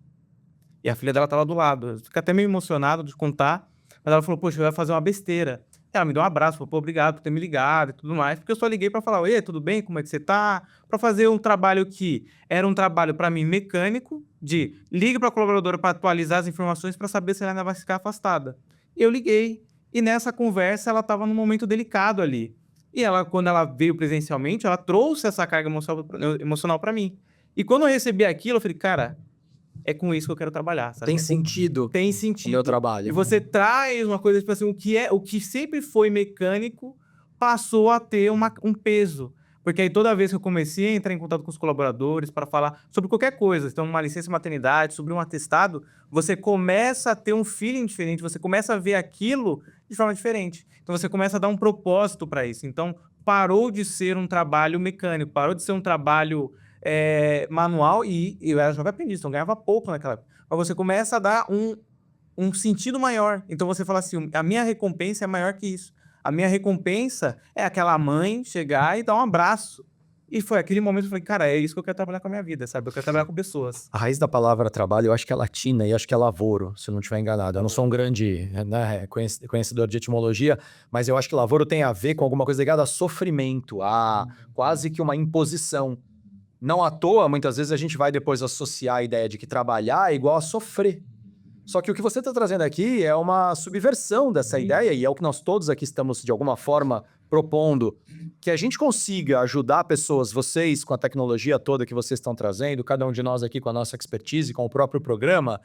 E a filha dela tava do lado. Eu fiquei até meio emocionado de contar, mas ela falou, poxa, eu ia fazer uma besteira. Ela me deu um abraço, falou, pô, obrigado por ter me ligado e tudo mais, porque eu só liguei pra falar, oi, tudo bem, como é que você tá? Pra fazer um trabalho que era um trabalho pra mim mecânico, de ligue pra colaboradora pra atualizar as informações pra saber se ela ainda vai ficar afastada. Eu liguei, e nessa conversa ela tava num momento delicado ali. E ela, quando ela veio presencialmente, ela trouxe essa carga emocional pra mim. E quando eu recebi aquilo, eu falei, cara, é com isso que eu quero trabalhar, sabe? Tem sentido Tem o sentido. meu trabalho. E você traz uma coisa, tipo assim, o que sempre foi mecânico passou a ter um peso. Porque aí toda vez que eu comecei a entrar em contato com os colaboradores para falar sobre qualquer coisa, então uma licença maternidade, sobre um atestado, você começa a ter um feeling diferente, você começa a ver aquilo de forma diferente. Então você começa a dar um propósito para isso. Então parou de ser um trabalho mecânico, parou de ser um trabalho manual e eu era jovem aprendiz, então ganhava pouco naquela época. Mas você começa a dar um sentido maior. Então você fala assim, a minha recompensa é maior que isso. A minha recompensa é aquela mãe chegar e dar um abraço. E foi aquele momento que eu falei, cara, é isso que eu quero trabalhar com a minha vida, sabe? Eu quero trabalhar com pessoas. A raiz da palavra trabalho, eu acho que é latina e acho que é lavoro, se eu não estiver enganado. Eu não sou um grande, né, conhecedor de etimologia, mas eu acho que lavoro tem a ver com alguma coisa ligada a sofrimento, a quase que uma imposição. Não à toa, muitas vezes a gente vai depois associar a ideia de que trabalhar é igual a sofrer. Só que o que você está trazendo aqui é uma subversão dessa ideia, e é o que nós todos aqui estamos, de alguma forma, propondo, que a gente consiga ajudar pessoas, vocês, com a tecnologia toda que vocês estão trazendo, cada um de nós aqui com a nossa expertise, com o próprio programa,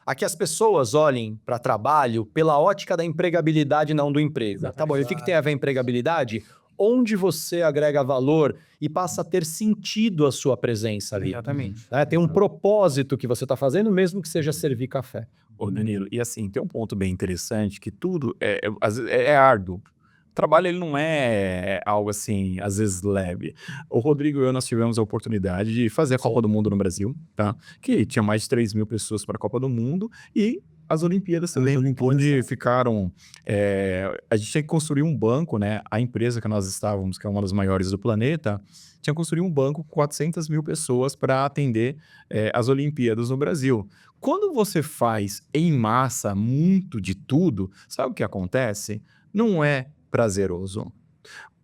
a que as pessoas olhem para trabalho pela ótica da empregabilidade, não do emprego. Tá bom, e o que tem a ver a empregabilidade? Onde você agrega valor e passa a ter sentido a sua presença ali. Exatamente. Né? Tem um propósito que você está fazendo, mesmo que seja servir café. Ô, Danilo, e assim, tem um ponto bem interessante, que tudo às vezes, é árduo. O trabalho, ele não é algo assim, às vezes leve. O Rodrigo e eu, nós tivemos a oportunidade de fazer a Copa do Mundo no Brasil, tá? Que tinha mais de 3 mil pessoas para a Copa do Mundo e as Olimpíadas também, onde ficaram... a gente tinha que construir um banco, né? A empresa que nós estávamos, que é uma das maiores do planeta, tinha que construir um banco com 400 mil pessoas para atender as Olimpíadas no Brasil. Quando você faz em massa muito de tudo, sabe o que acontece? Não é prazeroso.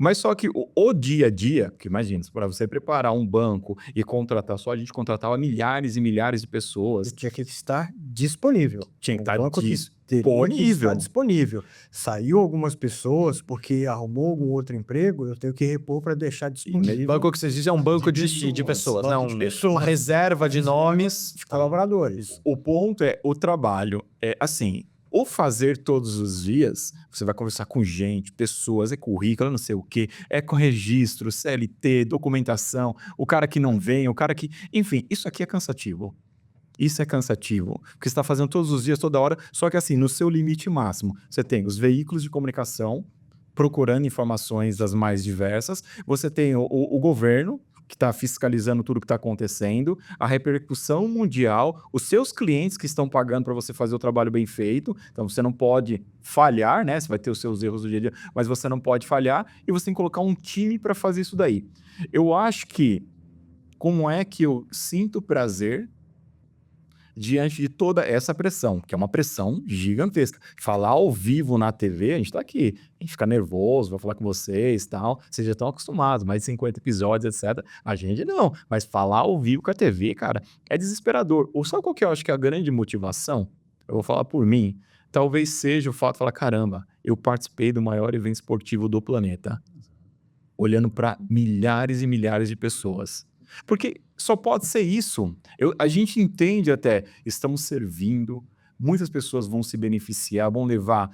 Mas só que o dia a dia, que imagina, para você preparar um banco e contratar, só a gente contratava milhares e milhares de pessoas. Tinha que estar disponível. Tinha que estar banco teria que disponível. estar disponível. Saiu algumas pessoas porque arrumou algum outro emprego, eu tenho que repor para deixar disponível. Banco que vocês dizem é um banco de pessoas, né? Uma reserva de nomes. de colaboradores. O ponto é, o trabalho é assim, o fazer todos os dias, você vai conversar com gente, pessoas, é currículo, não sei o quê, é com registro, CLT, documentação, o cara que não vem, o cara que... Enfim, isso aqui é cansativo. Isso é cansativo, porque você está fazendo todos os dias, toda hora, só que assim, no seu limite máximo, você tem os veículos de comunicação procurando informações das mais diversas, você tem o governo, que está fiscalizando tudo que está acontecendo, a repercussão mundial, os seus clientes que estão pagando para você fazer o trabalho bem feito, então você não pode falhar, né? Você vai ter os seus erros do dia a dia, mas você não pode falhar e você tem que colocar um time para fazer isso daí. Eu acho que, como é que eu sinto prazer diante de toda essa pressão, que é uma pressão gigantesca. Falar ao vivo na TV, a gente tá aqui, a gente fica nervoso, vai falar com vocês e tal, vocês já estão acostumados, mais de 50 episódios, etc. A gente não, mas falar ao vivo com a TV, cara, é desesperador. Ou sabe qual que eu acho que é a grande motivação? Eu vou falar por mim, talvez seja o fato de falar, caramba, eu participei do maior evento esportivo do planeta, olhando para milhares e milhares de pessoas. Porque só pode ser isso. A gente entende até, estamos servindo, muitas pessoas vão se beneficiar, vão levar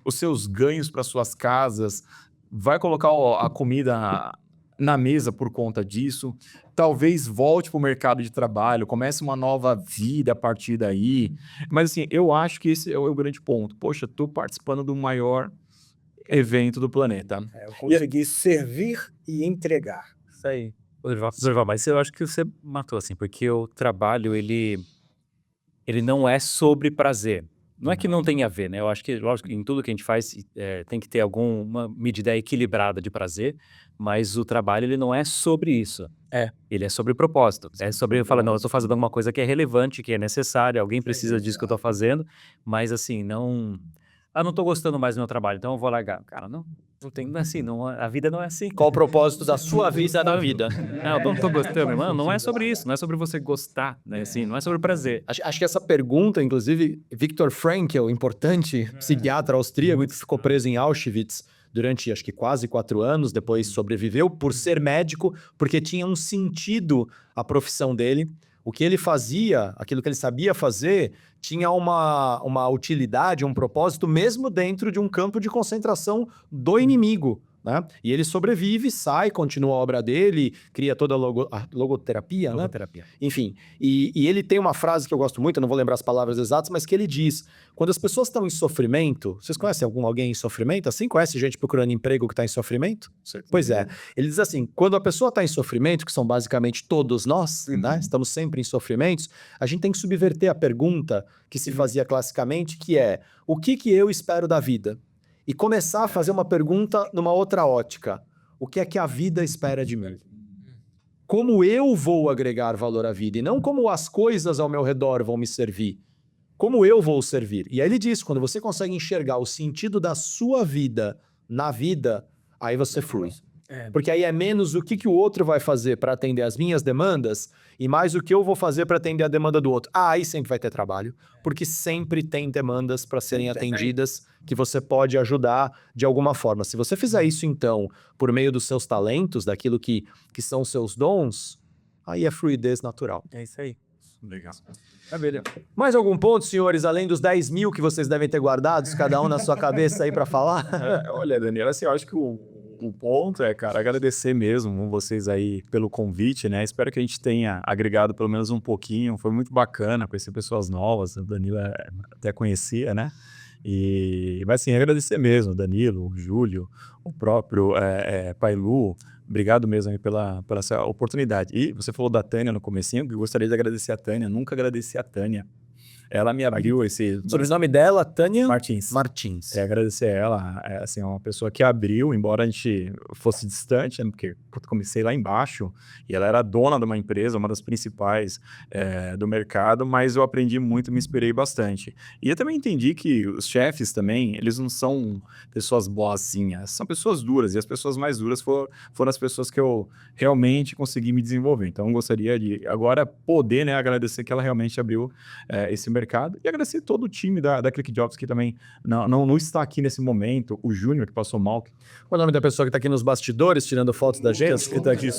os seus ganhos para suas casas, vai colocar a comida na mesa por conta disso, talvez volte para o mercado de trabalho, comece uma nova vida a partir daí. Mas assim, eu acho que esse é o grande ponto. Poxa, estou participando do maior evento do planeta. Eu consegui servir e entregar. Isso aí. Dorival, mas eu acho que você matou, assim, porque o trabalho, ele não é sobre prazer. Não é que não tenha a ver, né? Eu acho que, lógico, em tudo que a gente faz tem que ter alguma medida equilibrada de prazer, mas o trabalho, ele não é sobre isso. Ele é sobre propósito. É sobre falar, não, eu estou fazendo alguma coisa que é relevante, que é necessária, alguém precisa disso que eu estou fazendo, mas assim, não... não estou gostando mais do meu trabalho, então eu vou largar. Cara, não tem assim, não, a vida não é assim. Qual o propósito da sua vida na vida? Não, eu não tô gostando, irmão. Não é sobre isso, não é sobre você gostar, né? Assim, não é sobre prazer. Acho que essa pergunta, inclusive, Viktor Frankl, importante psiquiatra austríaco que ficou preso em Auschwitz durante, acho que quase 4 anos, depois sobreviveu por ser médico, porque tinha um sentido a profissão dele. O que ele fazia, aquilo que ele sabia fazer, tinha uma utilidade, um propósito, mesmo dentro de um campo de concentração do inimigo. né? E ele sobrevive, sai, continua a obra dele, cria toda a logoterapia, né? Logoterapia. Enfim, e ele tem uma frase que eu gosto muito, eu não vou lembrar as palavras exatas, mas que ele diz, quando as pessoas estão em sofrimento, vocês conhecem alguém em sofrimento? Assim, conhece gente procurando emprego que está em sofrimento? Pois é, ele diz assim, quando a pessoa está em sofrimento, que são basicamente todos nós, né? Estamos sempre em sofrimentos, a gente tem que subverter a pergunta que se fazia classicamente, que é, o que eu espero da vida? E começar a fazer uma pergunta numa outra ótica. O que é que a vida espera de mim? Como eu vou agregar valor à vida? E não como as coisas ao meu redor vão me servir. Como eu vou servir? E aí ele diz, quando você consegue enxergar o sentido da sua vida na vida, aí você flui. Porque aí é menos o que o outro vai fazer para atender as minhas demandas e mais o que eu vou fazer para atender a demanda do outro. Aí sempre vai ter trabalho, porque sempre tem demandas para serem atendidas que você pode ajudar de alguma forma. Se você fizer isso, então, por meio dos seus talentos, daquilo que são seus dons, aí é fluidez natural. É isso aí. Legal. Maravilha. Mais algum ponto, senhores, além dos 10 mil que vocês devem ter guardados, cada um na sua cabeça aí para falar? Olha, Daniel, assim, eu acho que o ponto é, cara, agradecer mesmo vocês aí pelo convite, né? Espero que a gente tenha agregado pelo menos um pouquinho. Foi muito bacana conhecer pessoas novas. O Danilo até conhecia, né? Mas assim, agradecer mesmo, Danilo, o Júlio, o próprio Pailu. Obrigado mesmo aí pela essa oportunidade. E você falou da Tânia no comecinho, que eu gostaria de agradecer a Tânia. Nunca agradeci a Tânia. Ela me abriu esse... Sobrenome dela, Tânia Martins. Martins. Agradecer a ela, assim, é uma pessoa que abriu, embora a gente fosse distante, né, porque eu comecei lá embaixo, e ela era dona de uma empresa, uma das principais do mercado, mas eu aprendi muito, me inspirei bastante. E eu também entendi que os chefes também, eles não são pessoas boazinhas, são pessoas duras, e as pessoas mais duras foram as pessoas que eu realmente consegui me desenvolver. Então, eu gostaria de agora poder, né, agradecer que ela realmente abriu esse mercado, e agradecer todo o time da Click Jobs que também não está aqui nesse momento, o Júnior que passou mal. Qual é o nome da pessoa que está aqui nos bastidores, tirando fotos da gente? Que está aqui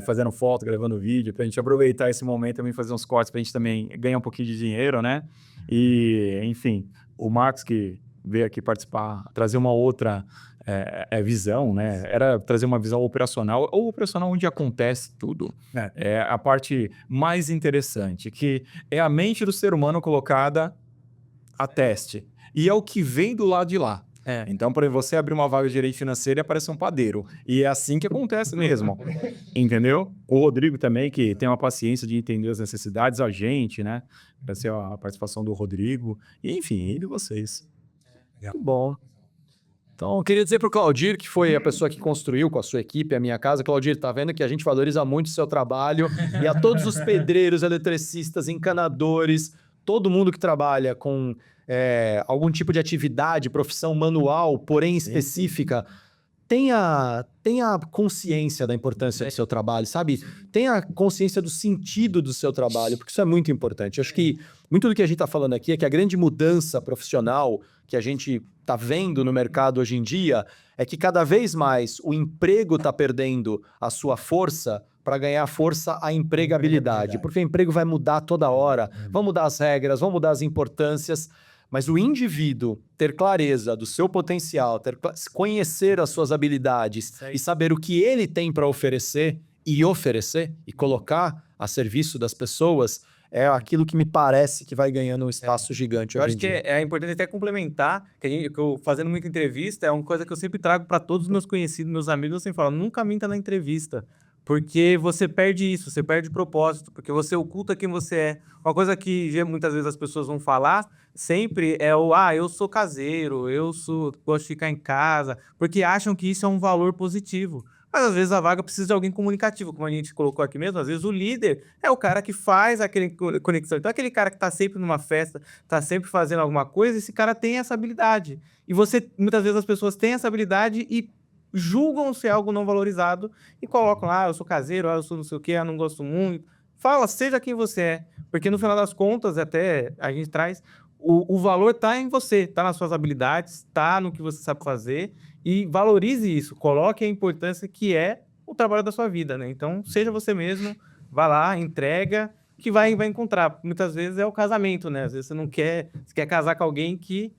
fazendo foto, gravando vídeo, para a gente aproveitar esse momento também, fazer uns cortes, para a gente também ganhar um pouquinho de dinheiro, né? E, enfim, o Marcos que veio aqui participar, trazer uma outra visão, né? Era trazer uma visão operacional, ou operacional onde acontece tudo. É a parte mais interessante, que é a mente do ser humano colocada a teste. E é o que vem do lado de lá. Então, por exemplo, você abrir uma vaga de gerente financeiro e aparece um padeiro. E é assim que acontece mesmo. Entendeu? O Rodrigo também, que tem uma paciência de entender as necessidades, a gente, né? Vai ser a participação do Rodrigo. E, enfim, ele e vocês. Muito bom. Então, eu queria dizer para o Claudir, que foi a pessoa que construiu com a sua equipe a minha casa. Claudir, tá vendo que a gente valoriza muito o seu trabalho e a todos os pedreiros, eletricistas, encanadores, todo mundo que trabalha com algum tipo de atividade, profissão manual, porém específica, tenha consciência da importância do seu trabalho, sabe? Tenha consciência do sentido do seu trabalho, porque isso é muito importante. Eu acho que muito do que a gente está falando aqui é que a grande mudança profissional que a gente está vendo no mercado hoje em dia é que cada vez mais o emprego está perdendo a sua força para ganhar força a empregabilidade, porque o emprego vai mudar toda hora, vão mudar as regras, vão mudar as importâncias, mas o indivíduo ter clareza do seu potencial, conhecer as suas habilidades e saber o que ele tem para oferecer e colocar a serviço das pessoas é aquilo que me parece que vai ganhando um espaço gigante Eu hoje acho em que dia. é importante até complementar, que eu fazendo muita entrevista, é uma coisa que eu sempre trago para todos os meus conhecidos, meus amigos, eu sempre falo, nunca minta na entrevista, porque você perde isso, você perde o propósito, porque você oculta quem você é. Uma coisa que muitas vezes as pessoas vão falar sempre é eu sou caseiro, gosto de ficar em casa, porque acham que isso é um valor positivo. Mas às vezes a vaga precisa de alguém comunicativo, como a gente colocou aqui mesmo. Às vezes o líder é o cara que faz aquele conexão. Então aquele cara que está sempre numa festa, está sempre fazendo alguma coisa, esse cara tem essa habilidade. E muitas vezes as pessoas têm essa habilidade e julgam ser algo não valorizado e colocam eu sou caseiro, eu sou não sei o quê, eu não gosto muito. Fala, seja quem você é. Porque no final das contas, até a gente traz, o valor está em você, está nas suas habilidades, está no que você sabe fazer. E valorize isso, coloque a importância que é o trabalho da sua vida, né? Então, seja você mesmo, vá lá, entrega, que vai encontrar. Muitas vezes é o casamento, né? Às vezes você quer casar com alguém que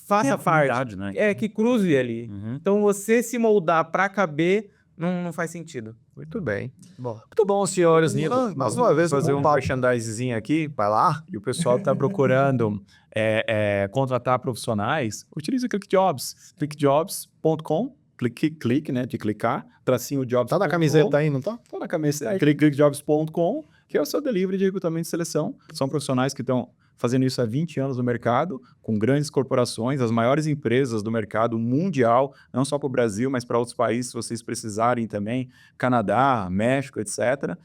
faça parte. Verdade, né? Que cruze ali. Uhum. Então, você se moldar pra caber, não faz sentido. Muito bem. Muito bom, senhores. Mais uma vez, fazer fazer um um merchandisezinho aqui, vai lá, e o pessoal está procurando contratar profissionais, utiliza o ClickJobs, clickjobs.com, clique, né, de clicar, tracinho jobs. Tá na camiseta aí, não tá? Tá na camiseta, clickjobs.com, que é o seu delivery de recrutamento e seleção. São profissionais que estão fazendo isso há 20 anos no mercado, com grandes corporações, as maiores empresas do mercado mundial, não só para o Brasil, mas para outros países, se vocês precisarem também, Canadá, México, etc.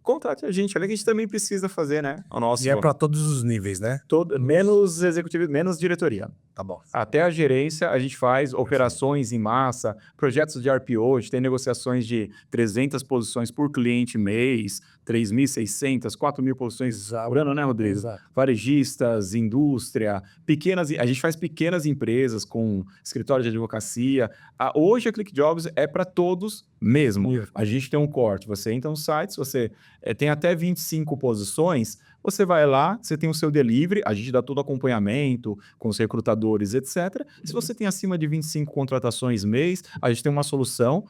Contrate a gente, olha que a gente também precisa fazer, né? O nosso, E é para todos os níveis, né? menos executivo, menos diretoria. Tá bom. Até a gerência, a gente faz operações em massa, projetos de RPO, a gente tem negociações de 300 posições por cliente mês, 3.600, 4.000 posições por ano, né, Rodrigo? Exato. Varejistas, indústria, a gente faz pequenas empresas com escritório de advocacia. Hoje a ClickJobs é para todos mesmo. A gente tem um corte, você entra no site, você tem até 25 posições, você vai lá, você tem o seu delivery, a gente dá todo o acompanhamento com os recrutadores, etc. Se você tem acima de 25 contratações mês, a gente tem uma solução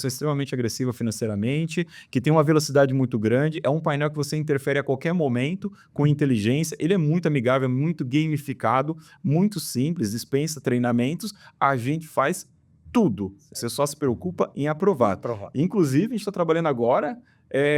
extremamente agressiva financeiramente, que tem uma velocidade muito grande, é um painel que você interfere a qualquer momento com inteligência, ele é muito amigável, muito gamificado, muito simples, dispensa treinamentos, a gente faz tudo. Você só se preocupa em aprovar. Inclusive, a gente está trabalhando agora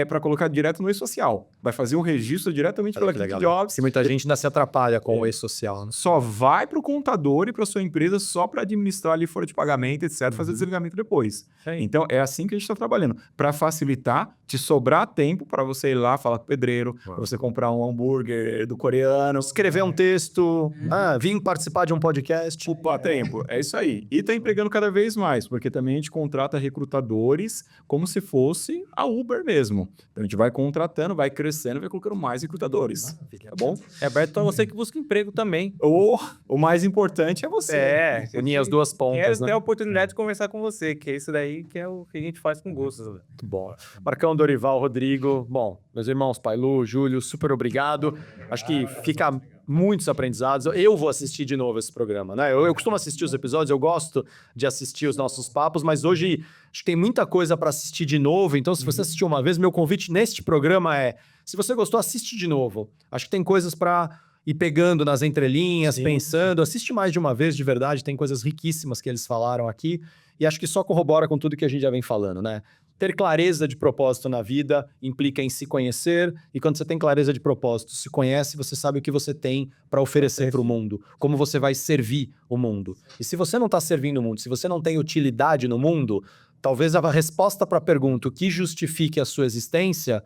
para colocar direto no e-social. Vai fazer um registro diretamente pela ClickJobs. Se muita gente ainda se atrapalha com o e-social, né? Só vai para o contador e para sua empresa só para administrar ali folha de pagamento, etc., fazer desligamento depois. Então, é assim que a gente está trabalhando. Para facilitar, te sobrar tempo para você ir lá falar com o pedreiro, para você comprar um hambúrguer do coreano. Escrever um texto, vim participar de um podcast. Opa, tempo. É isso aí. E tá empregando cada vez mais, porque também a gente contrata recrutadores como se fosse a Uber mesmo. Então a gente vai contratando, vai crescendo, vai colocando mais recrutadores. Tá bom? É aberto para você que busca emprego também. O mais importante é você. Unir as duas pontas, Quero né? ter a oportunidade de conversar com você, que é isso daí que é o que a gente faz com gosto. Muito bom. Marcão, Dorival, Rodrigo. Bom, meus irmãos, Pailu, Júlio, super obrigado. Acho que fica muitos aprendizados. Eu vou assistir de novo esse programa, né? Eu costumo assistir os episódios, eu gosto de assistir os nossos papos, mas hoje acho que tem muita coisa para assistir de novo. Então, se você assistiu uma vez, meu convite neste programa é: se você gostou, assiste de novo. Acho que tem coisas para ir pegando nas entrelinhas, pensando. Assiste mais de uma vez, de verdade. Tem coisas riquíssimas que eles falaram aqui. E acho que só corrobora com tudo que a gente já vem falando, né? Ter clareza de propósito na vida implica em se conhecer, e quando você tem clareza de propósito, se conhece, você sabe o que você tem para oferecer para o mundo, como você vai servir o mundo. E se você não está servindo o mundo, se você não tem utilidade no mundo, talvez a resposta para a pergunta o que justifique a sua existência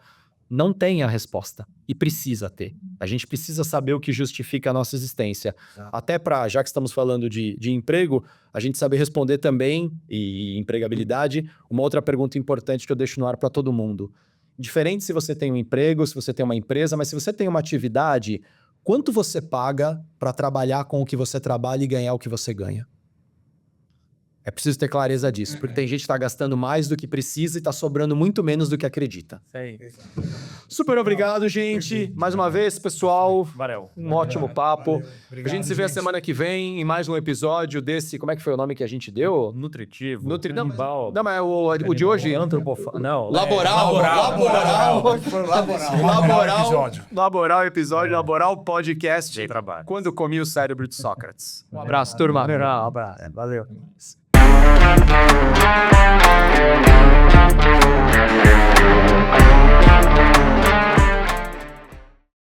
não tem a resposta, e precisa ter. A gente precisa saber o que justifica a nossa existência. Até para, já que estamos falando de emprego, a gente saber responder também, e empregabilidade, uma outra pergunta importante que eu deixo no ar para todo mundo. Diferente se você tem um emprego, se você tem uma empresa, mas se você tem uma atividade, quanto você paga para trabalhar com o que você trabalha e ganhar o que você ganha? É preciso ter clareza disso, porque tem gente que está gastando mais do que precisa e está sobrando muito menos do que acredita. Isso aí. Super obrigado, gente. Mais uma vez, pessoal. Valeu. Um ótimo papo. Obrigado, A gente se vê a semana que vem em mais um episódio desse... Como é que foi o nome que a gente deu? Nutritivo. Não, Canibal. não, mas o de hoje... Não. Laboral episódio, Laboral Podcast. De trabalho. Quando comi o cérebro de Sócrates. Um abraço, turma. Valeu. Valeu.